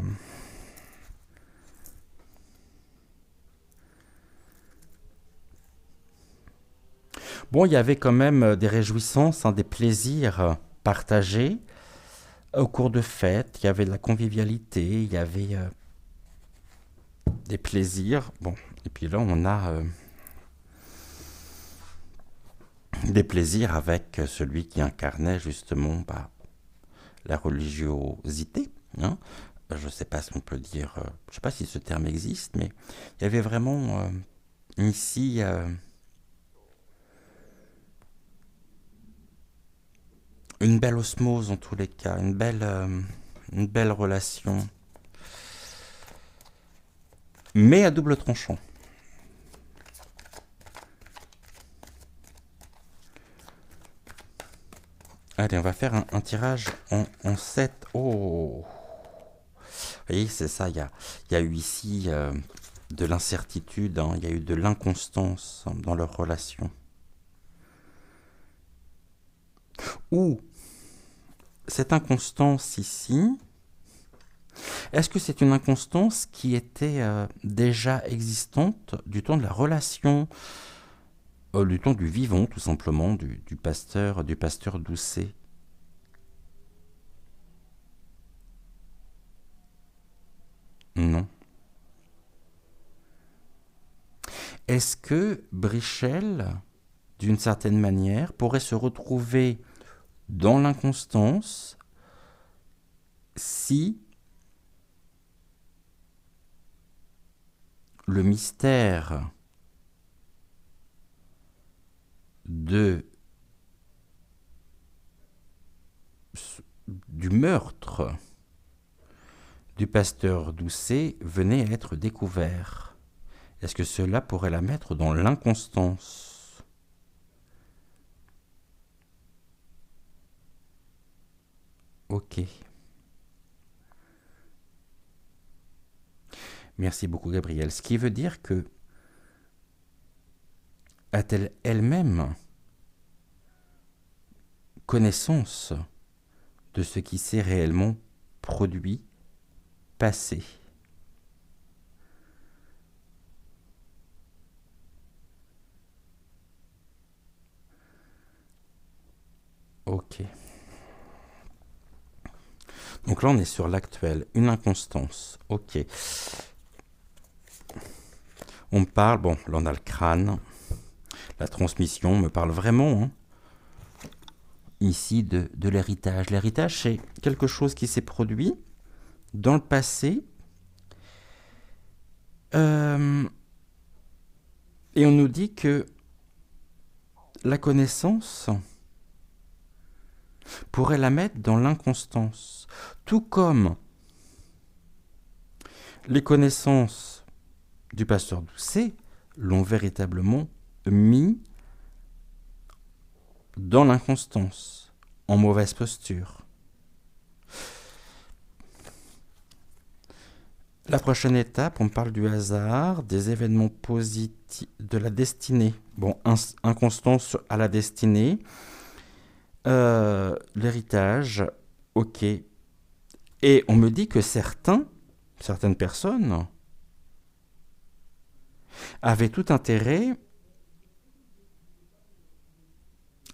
Bon, il y avait quand même des réjouissances, hein, des plaisirs partagés au cours de fêtes. Il y avait de la convivialité, il y avait des plaisirs. Bon, et puis là, on a des plaisirs avec celui qui incarnait justement la religiosité. Hein. Je ne sais pas ce qu'on peut dire, je ne sais pas si ce terme existe, mais il y avait vraiment ici une belle osmose en tous les cas, une belle une belle relation, mais à double tranchant. Allez, on va faire un tirage en 7. Oh! Vous voyez, c'est ça, il y a eu ici de l'incertitude, hein, il y a eu de l'inconstance dans leur relation. Ou cette inconstance ici, est-ce que c'est une inconstance qui était déjà existante du temps de la relation, du temps du vivant, tout simplement, du pasteur Doucet? Non. Est-ce que Brichel, d'une certaine manière, pourrait se retrouver dans l'inconstance si le mystère du meurtre du pasteur Doucet venait à être découvert? Est-ce que cela pourrait la mettre dans l'inconstance? Ok. Merci beaucoup, Gabrielle. Ce qui veut dire que a-t-elle elle-même connaissance de ce qui s'est réellement produit, passé? Ok. Donc là, on est sur l'actuel, une inconstance. Ok. On me parle, bon, là on a le crâne, la transmission, on me parle vraiment, hein, ici de l'héritage. L'héritage, c'est quelque chose qui s'est produit dans le passé. Et on nous dit que la connaissance pourrait la mettre dans l'inconstance. Tout comme les connaissances du pasteur Doucet l'ont véritablement mis dans l'inconstance, en mauvaise posture. La prochaine étape, on parle du hasard, des événements positifs, de la destinée. Bon, inconstance à la destinée. L'héritage, ok. Et on me dit que certaines personnes avaient tout intérêt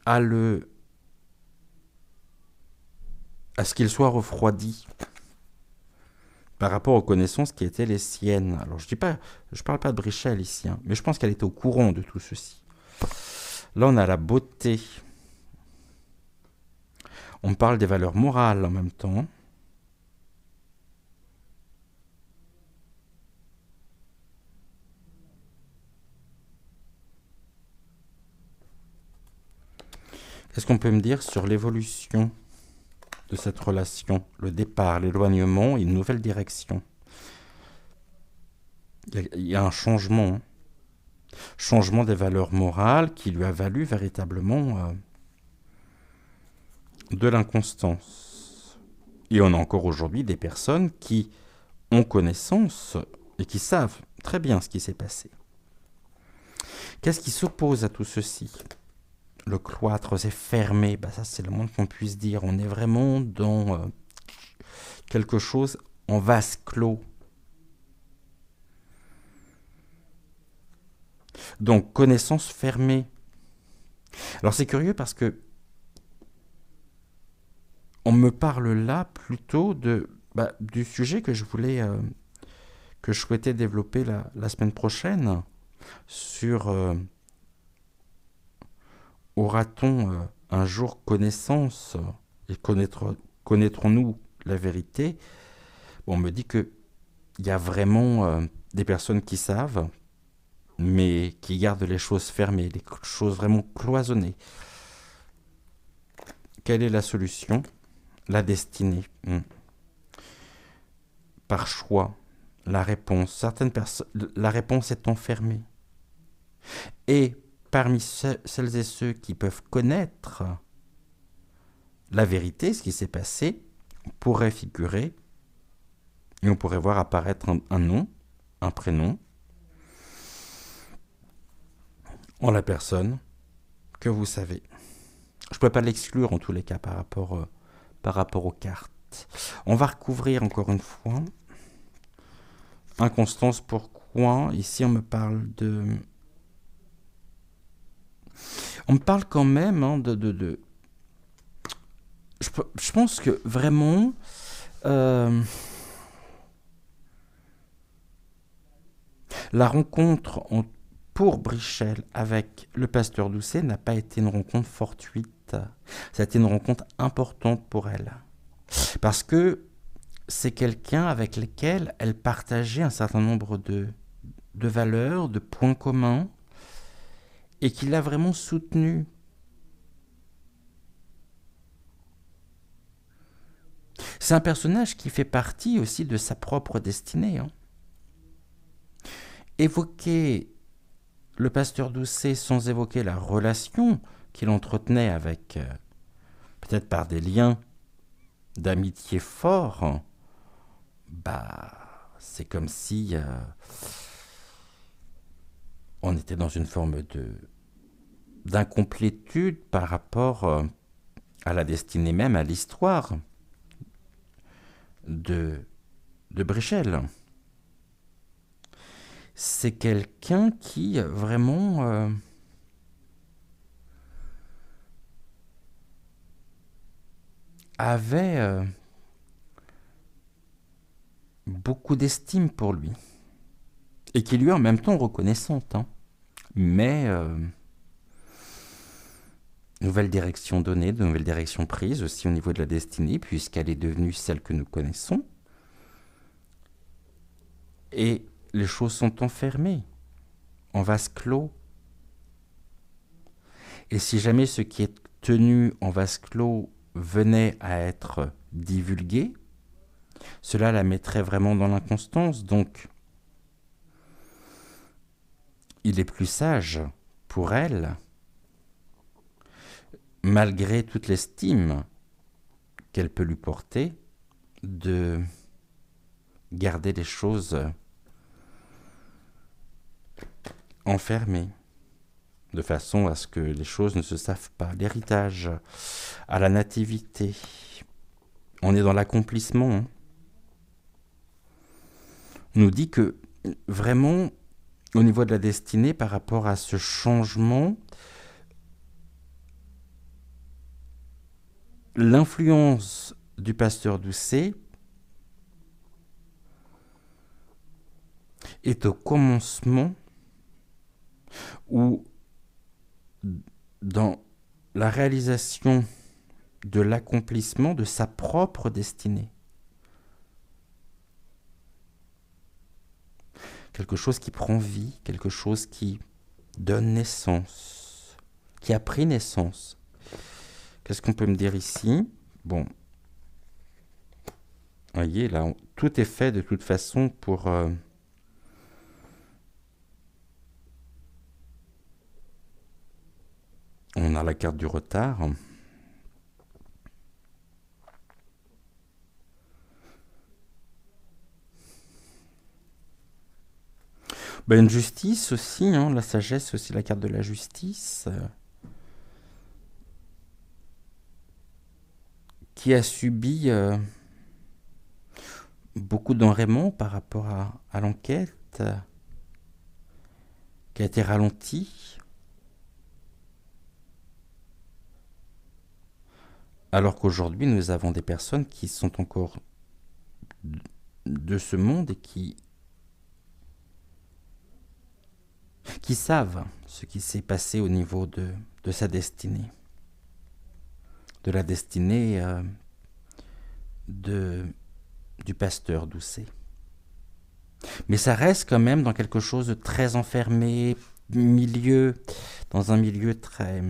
à ce qu'il soit refroidi par rapport aux connaissances qui étaient les siennes. Alors je parle pas de Brichel ici, hein, mais je pense qu'elle était au courant de tout ceci. Là, on a la beauté. On parle des valeurs morales en même temps. Qu'est-ce qu'on peut me dire sur l'évolution de cette relation, le départ, l'éloignement et une nouvelle direction? Il y a un changement, hein. Changement des valeurs morales qui lui a valu véritablement de l'inconstance. Et on a encore aujourd'hui des personnes qui ont connaissance et qui savent très bien ce qui s'est passé. Qu'est-ce qui s'oppose à tout ceci? Le cloître s'est fermé, ça c'est le moins qu'on puisse dire. On est vraiment dans quelque chose en vase clos. Donc connaissance fermée. Alors c'est curieux parce que on me parle là plutôt du sujet que je souhaitais développer la semaine prochaine sur aura-t-on un jour connaissance et connaîtrons-nous la vérité? On me dit qu'il y a vraiment des personnes qui savent, mais qui gardent les choses fermées, les choses vraiment cloisonnées. Quelle est la solution? La destinée. par choix la réponse. Certaines personnes, la réponse est enfermée. Et parmi celles et ceux qui peuvent connaître la vérité, ce qui s'est passé, pourrait figurer, et on pourrait voir apparaître un nom, un prénom, en la personne que vous savez. Je ne peux pas l'exclure en tous les cas par rapport aux cartes. On va recouvrir encore une fois. Inconstance, pourquoi? Ici, on me parle de... On me parle quand même de... Je pense que vraiment... la rencontre pour Brichel avec le pasteur Doucet n'a pas été une rencontre fortuite. Ça a été une rencontre importante pour elle. Parce que c'est quelqu'un avec lequel elle partageait un certain nombre de valeurs, de points communs, et qui l'a vraiment soutenue. C'est un personnage qui fait partie aussi de sa propre destinée. Hein. Évoquer le pasteur Doucet sans évoquer la relation qu'il entretenait avec, peut-être par des liens d'amitié forts, c'est comme si on était dans une forme d'incomplétude par rapport à la destinée même, à l'histoire de Brichel. C'est quelqu'un qui vraiment avait beaucoup d'estime pour lui et qui lui est en même temps reconnaissante. Hein. Mais nouvelle direction donnée, de nouvelles directions prises aussi au niveau de la destinée, puisqu'elle est devenue celle que nous connaissons. Et les choses sont enfermées, en vase clos. Et si jamais ce qui est tenu en vase clos venait à être divulgué, cela la mettrait vraiment dans l'inconstance. Donc, il est plus sage pour elle, malgré toute l'estime qu'elle peut lui porter, de garder les choses enfermées, de façon à ce que les choses ne se savent pas. L'héritage, à la nativité, on est dans l'accomplissement. Hein. On nous dit que vraiment, au niveau de la destinée, par rapport à ce changement, l'influence du pasteur Doucet est au commencement ou dans la réalisation de l'accomplissement de sa propre destinée. Quelque chose qui prend vie, quelque chose qui donne naissance, qui a pris naissance. Qu'est-ce qu'on peut me dire ici? Bon, voyez, là, tout est fait de toute façon pour... on a la carte du retard. Une justice aussi, hein, la sagesse aussi, la carte de la justice, qui a subi beaucoup d'enrayements par rapport à l'enquête, qui a été ralentie, alors qu'aujourd'hui nous avons des personnes qui sont encore de ce monde et qui savent ce qui s'est passé au niveau de sa destinée, de la destinée du pasteur Doucet. Mais ça reste quand même dans quelque chose de très enfermé, dans un milieu très...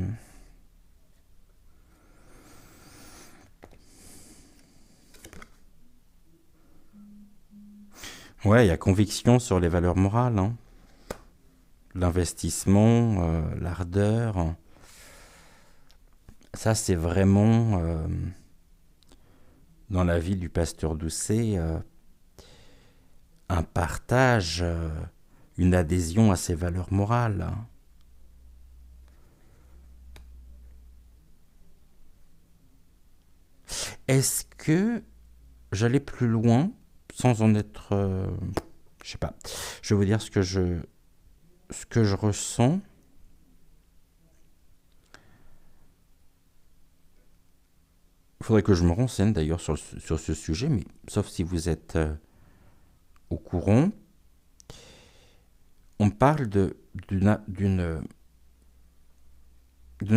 Ouais, il y a conviction sur les valeurs morales, hein. L'investissement, l'ardeur. Ça, c'est vraiment, dans la vie du pasteur Doucet, un partage, une adhésion à ces valeurs morales, hein. Est-ce que j'allais plus loin sans en être... je sais pas. Je vais vous dire ce que je ressens. Il faudrait que je me renseigne d'ailleurs sur ce sujet, mais sauf si vous êtes au courant, on parle d'une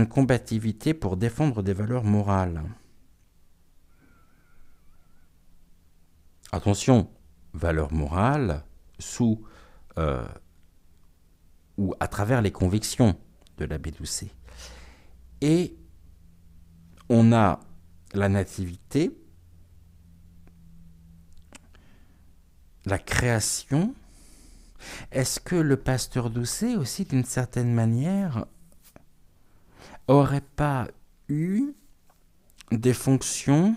combativité pour défendre des valeurs morales. Attention, valeurs morales sous euh, ou à travers les convictions de l'abbé Doucet. Et on a la nativité, la création. Est-ce que le pasteur Doucet aussi, d'une certaine manière, aurait pas eu des fonctions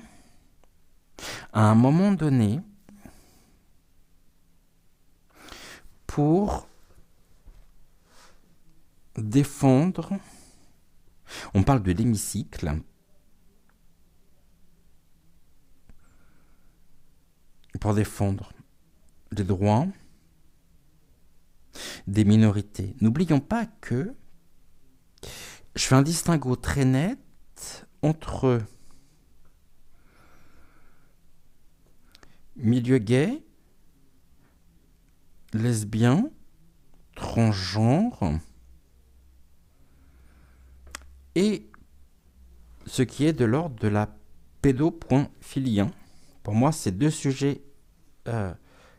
à un moment donné pour défendre, on parle de l'hémicycle, pour défendre les droits des minorités. N'oublions pas que je fais un distinguo très net entre milieu gay, lesbien, transgenre et ce qui est de l'ordre de la pédophilie. Pour moi, c'est deux sujets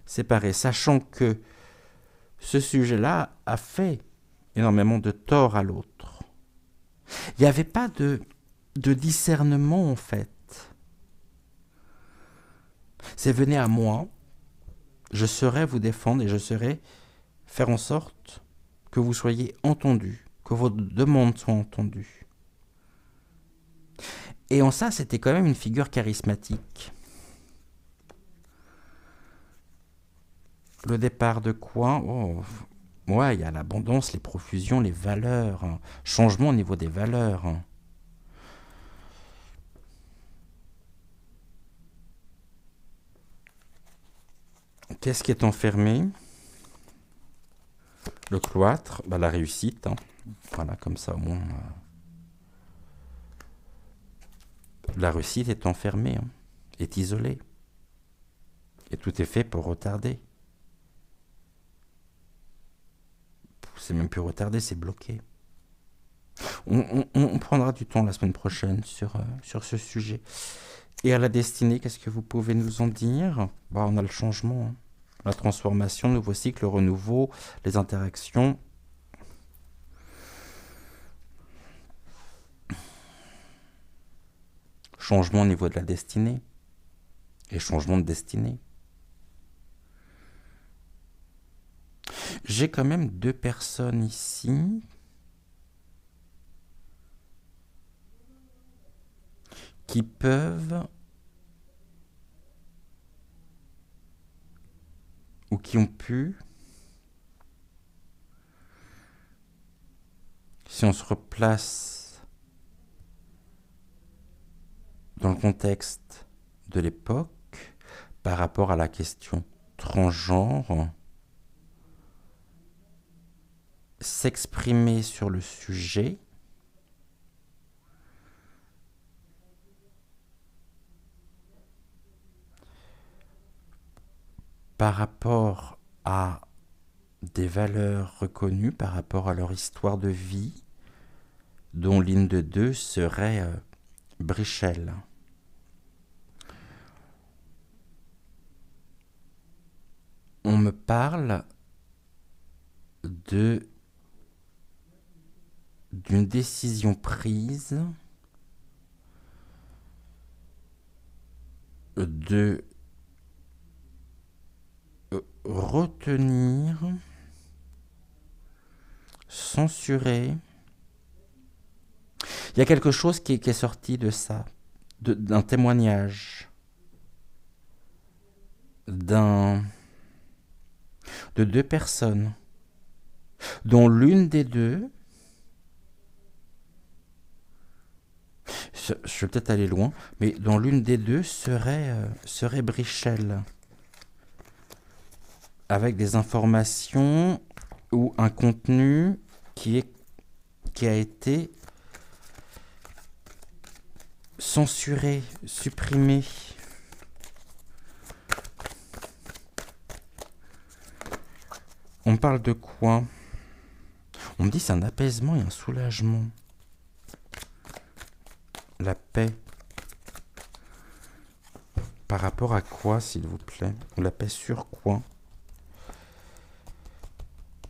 séparés, sachant que ce sujet-là a fait énormément de tort à l'autre. Il n'y avait pas de discernement en fait. C'est venez à moi, je saurai vous défendre et je saurai faire en sorte que vous soyez entendus, que vos demandes soient entendues. Et en ça, c'était quand même une figure charismatique. Le départ de quoi? Oh, ouais, il y a l'abondance, les profusions, les valeurs, hein. Changement au niveau des valeurs, hein. Qu'est-ce qui est enfermé? Le cloître, bah, la réussite, hein. Voilà, comme ça au moins. La réussite est enfermée, hein, est isolée. Et tout est fait pour retarder. C'est même plus retardé, c'est bloqué. On prendra du temps la semaine prochaine sur ce sujet. Et à la destinée, qu'est-ce que vous pouvez nous en dire? Bah, on a le changement, hein. La transformation, nouveau cycle, le renouveau, les interactions. Changement au niveau de la destinée. Et changement de destinée. J'ai quand même deux personnes ici qui peuvent ou qui ont pu, si on se replace dans le contexte de l'époque, par rapport à la question transgenre, s'exprimer sur le sujet par rapport à des valeurs reconnues, par rapport à leur histoire de vie, dont l'une de deux serait Brichel. On me parle d'une décision prise de retenir, censurer. Il y a quelque chose qui est sorti de ça, d'un témoignage, de deux personnes, dont l'une des deux, je vais peut-être aller loin, mais dont l'une des deux serait Brichel, avec des informations ou un contenu qui a été censuré, supprimé. On parle de quoi? On me dit c'est un apaisement et un soulagement. La paix. Par rapport à quoi, s'il vous plaît? Ou la paix sur quoi?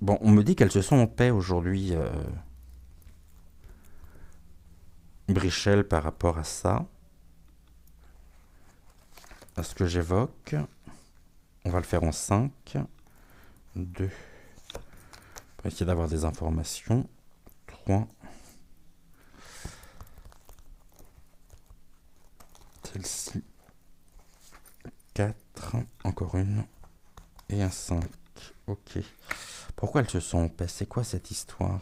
Bon, on me dit qu'elles se sont en paix aujourd'hui, Brichel, par rapport à ça. À ce que j'évoque. On va le faire en 5, 2. On va essayer d'avoir des informations. 3. Celle-ci. 4. Encore une. Et un 5. Ok. Pourquoi elles se sont en paix? C'est quoi cette histoire?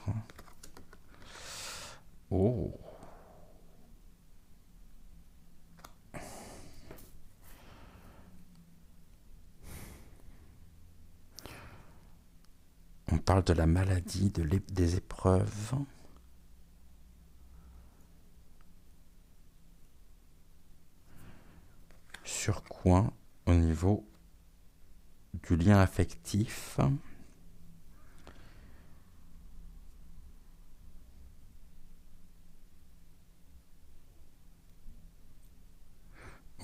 Oh. On parle de la maladie, des épreuves. Sur quoi? Au niveau du lien affectif.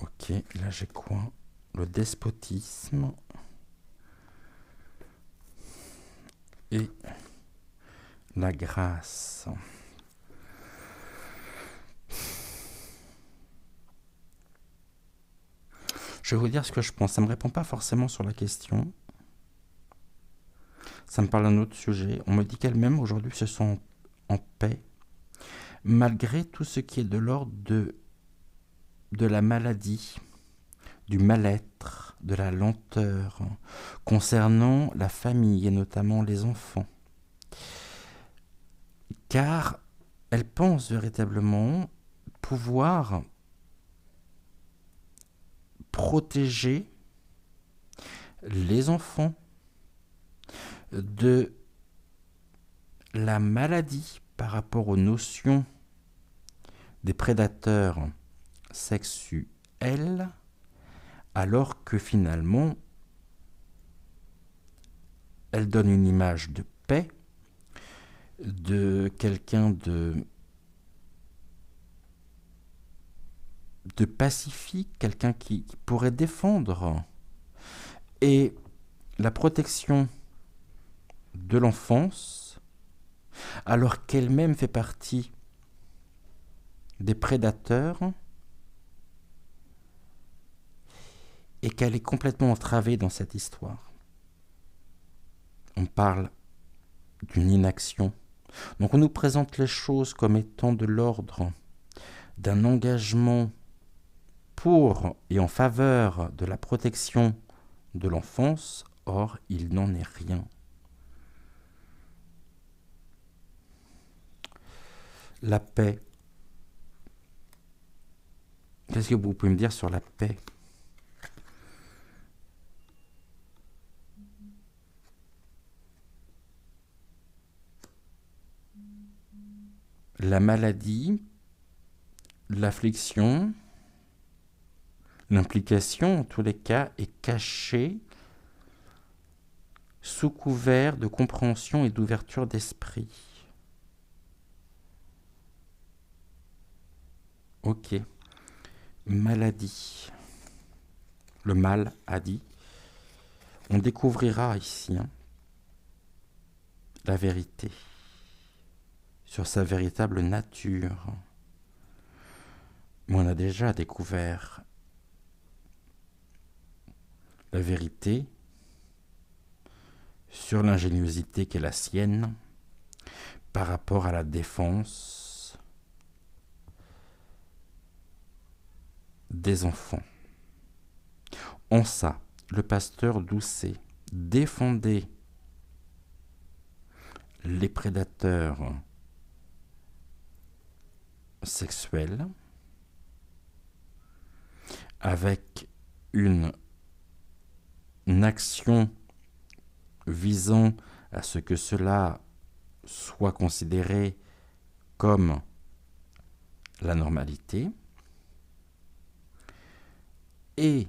Ok, là j'ai quoi? Le despotisme. Et la grâce. Je vais vous dire ce que je pense. Ça ne me répond pas forcément sur la question. Ça me parle d'un autre sujet. On me dit qu'elles-mêmes aujourd'hui se sont en paix, malgré tout ce qui est de l'ordre de la maladie, du mal-être, de la lenteur, concernant la famille et notamment les enfants. Car elles pensent véritablement pouvoir protéger les enfants de la maladie par rapport aux notions des prédateurs sexuels, alors que finalement, elle donne une image de paix, de quelqu'un de pacifique, quelqu'un qui pourrait défendre. Et la protection de l'enfance, alors qu'elle-même fait partie des prédateurs, et qu'elle est complètement entravée dans cette histoire. On parle d'une inaction. Donc on nous présente les choses comme étant de l'ordre d'un engagement pour et en faveur de la protection de l'enfance. Or, il n'en est rien. La paix. Qu'est-ce que vous pouvez me dire sur la paix? La maladie, l'affliction, l'implication, en tous les cas, est cachée sous couvert de compréhension et d'ouverture d'esprit. Ok. Maladie. Le mal a dit. On découvrira ici la vérité sur sa véritable nature. Mais on a déjà découvert la vérité sur l'ingéniosité qu'est la sienne par rapport à la défense des enfants. En ça, le pasteur Doucet défendait les prédateurs sexuels avec une action visant à ce que cela soit considéré comme la normalité, et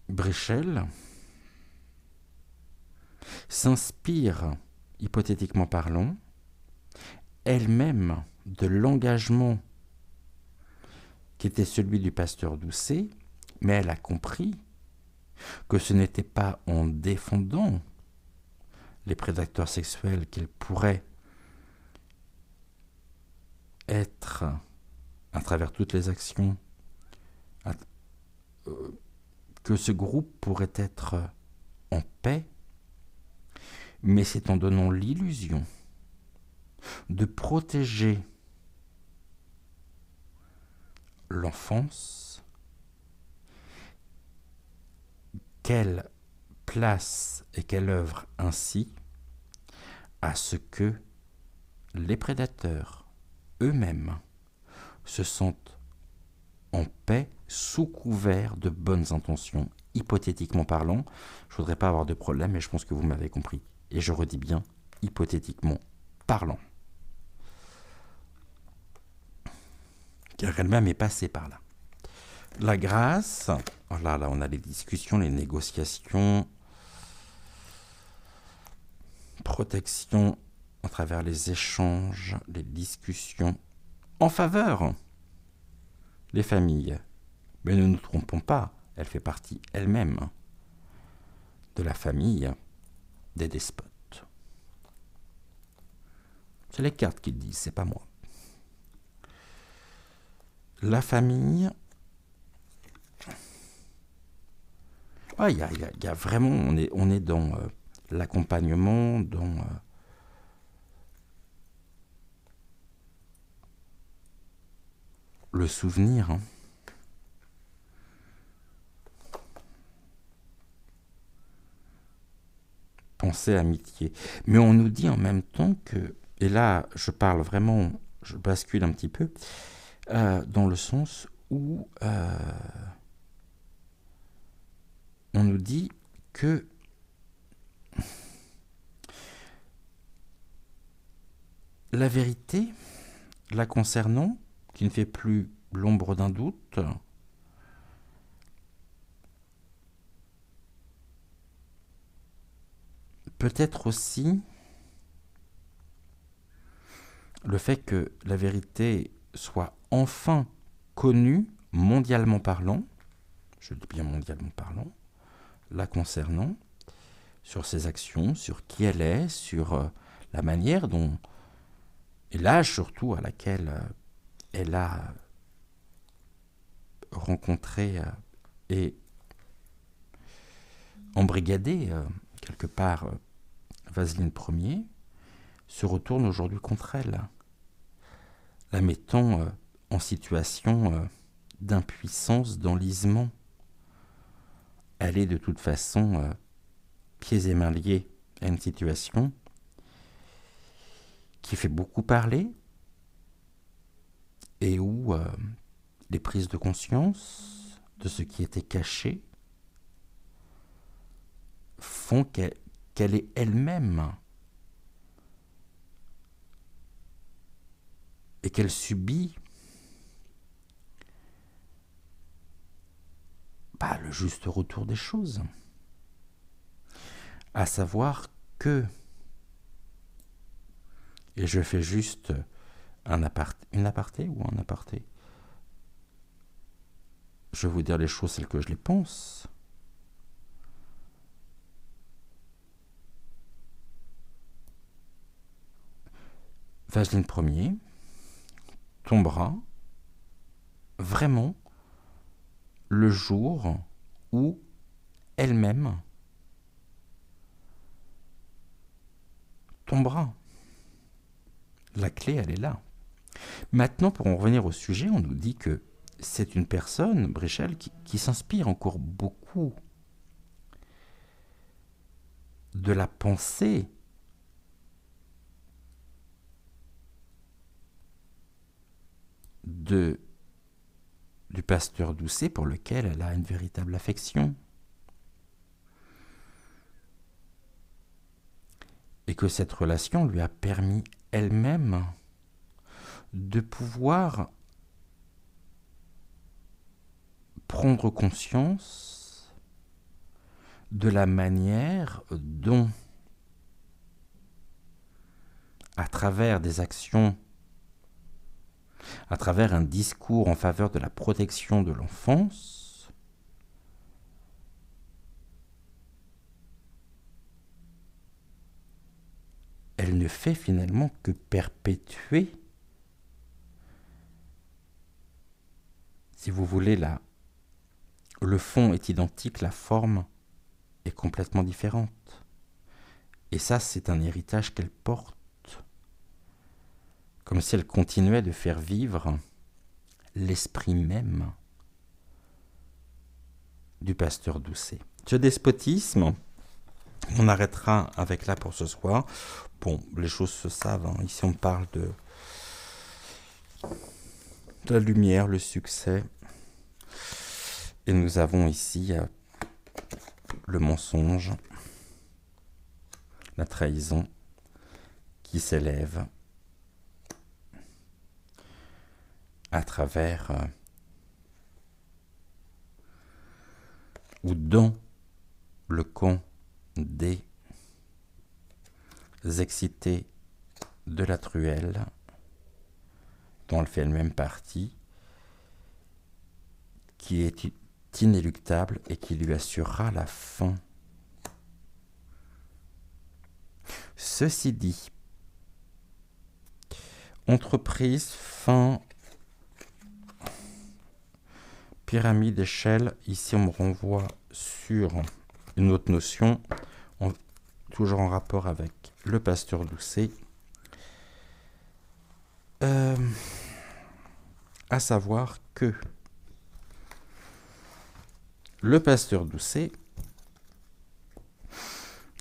Brichel s'inspire, hypothétiquement parlant, elle-même de l'engagement qui était celui du pasteur Doucet, mais elle a compris que ce n'était pas en défendant les prédateurs sexuels qu'elle pourrait être, à travers toutes les actions, que ce groupe pourrait être en paix, mais c'est en donnant l'illusion de protéger l'enfance qu'elle place et qu'elle œuvre ainsi à ce que les prédateurs eux-mêmes se sentent en paix sous couvert de bonnes intentions, hypothétiquement parlant. Je ne voudrais pas avoir de problème, mais je pense que vous m'avez compris. Et je redis bien, hypothétiquement parlant. Car elle-même est passée par là. La grâce, oh là on a les discussions, les négociations, protection à travers les échanges, les discussions en faveur des familles. Mais ne nous trompons pas, elle fait partie elle-même de la famille des despotes. C'est les cartes qui le disent, c'est pas moi. La famille, il y a vraiment, on est dans l'accompagnement, dans le souvenir. Pensée, amitié. Mais on nous dit en même temps que, et là je parle vraiment, je bascule un petit peu, dans le sens où on nous dit que la vérité la concernant, qui ne fait plus l'ombre d'un doute, peut-être aussi le fait que la vérité soit enfin connue mondialement parlant, je dis bien mondialement parlant, la concernant, sur ses actions, sur qui elle est, sur la manière dont, et l'âge surtout à laquelle elle a rencontré et embrigadé quelque part Vaseline Ier, se retourne aujourd'hui contre elle, la mettant en situation d'impuissance, d'enlisement. Elle est de toute façon pieds et mains liés à une situation qui fait beaucoup parler et où les prises de conscience de ce qui était caché font qu'elle est elle-même et qu'elle subit le juste retour des choses. À savoir que, et je fais juste une aparté, je vais vous dire les choses telles que je les pense. Vaseline Ier tombera vraiment le jour où elle-même tombera. La clé, elle est là. Maintenant, pour en revenir au sujet, on nous dit que c'est une personne, Bréchel, qui s'inspire encore beaucoup de la pensée du pasteur Doucet, pour lequel elle a une véritable affection. Et que cette relation lui a permis elle-même de pouvoir prendre conscience de la manière dont, à travers des actions, à travers un discours en faveur de la protection de l'enfance, elle ne fait finalement que perpétuer, si vous voulez, le fond est identique, la forme est complètement différente. Et ça, c'est un héritage qu'elle porte, comme si elle continuait de faire vivre l'esprit même du pasteur Doucet. Ce despotisme, on arrêtera avec là pour ce soir. Bon, les choses se savent, hein. Ici on parle de la lumière, le succès. Et nous avons ici le mensonge, la trahison qui s'élève à travers ou dans le camp des excités de la truelle, dont elle fait elle-même partie, qui est inéluctable et qui lui assurera la fin. Ceci dit, entreprise, fin, pyramide, échelle, ici on me renvoie sur une autre notion, toujours en rapport avec le pasteur Doucet, à savoir que le pasteur Doucet,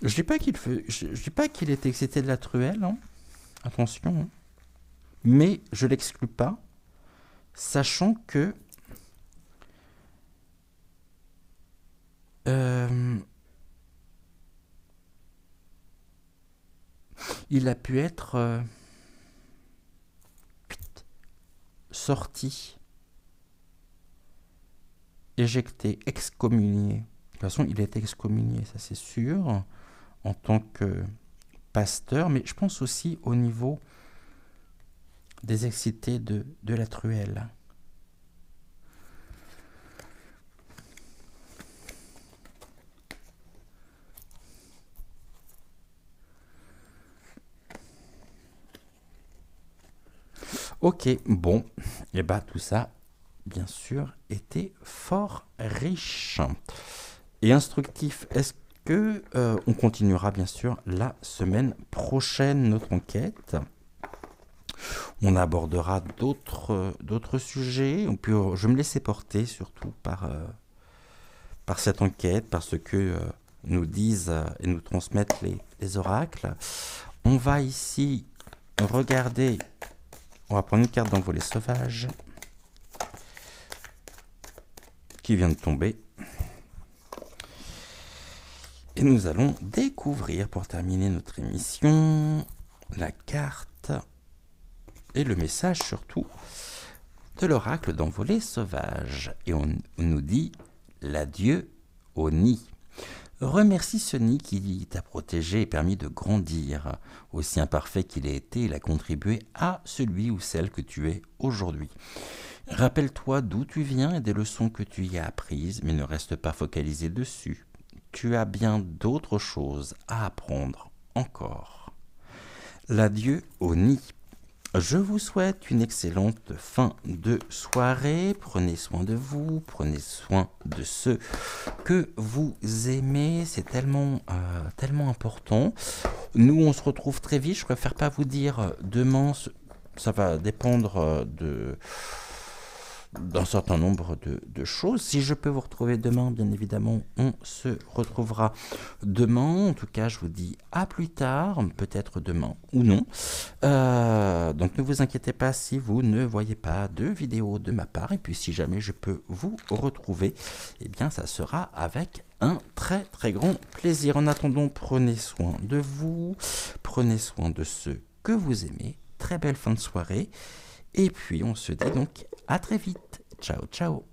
je dis pas qu'il est excité de la truelle, hein, attention, hein, mais je l'exclus pas, sachant que il a pu être sorti, éjecté, excommunié. De toute façon, il est excommunié, ça c'est sûr, en tant que pasteur, mais je pense aussi au niveau des excités de la truelle. Ok, bon, et bah tout ça, bien sûr, était fort riche et instructif. Est-ce que on continuera bien sûr la semaine prochaine notre enquête? On abordera d'autres sujets. Puis, je vais me laisser porter surtout par cette enquête, par ce que nous disent et nous transmettent les oracles. On va ici regarder. On va prendre une carte d'envolée sauvage qui vient de tomber. Et nous allons découvrir, pour terminer notre émission, la carte et le message surtout de l'oracle d'envolée sauvage. Et on nous dit l'adieu au nid. Remercie ce nid qui t'a protégé et permis de grandir. Aussi imparfait qu'il ait été, il a contribué à celui ou celle que tu es aujourd'hui. Rappelle-toi d'où tu viens et des leçons que tu y as apprises, mais ne reste pas focalisé dessus. Tu as bien d'autres choses à apprendre encore. L'adieu au nid. Je vous souhaite une excellente fin de soirée. Prenez soin de vous, prenez soin de ceux que vous aimez. C'est tellement important. Nous, on se retrouve très vite. Je préfère pas vous dire demain. Ça va dépendre d'un certain nombre de choses. Si je peux vous retrouver demain, bien évidemment, on se retrouvera demain. En tout cas, je vous dis à plus tard, peut-être demain ou non. Donc ne vous inquiétez pas si vous ne voyez pas de vidéo de ma part. Et puis si jamais je peux vous retrouver, eh bien ça sera avec un très très grand plaisir. En attendant, prenez soin de vous, prenez soin de ceux que vous aimez. Très belle fin de soirée. Et puis on se dit donc à très vite. Ciao, ciao.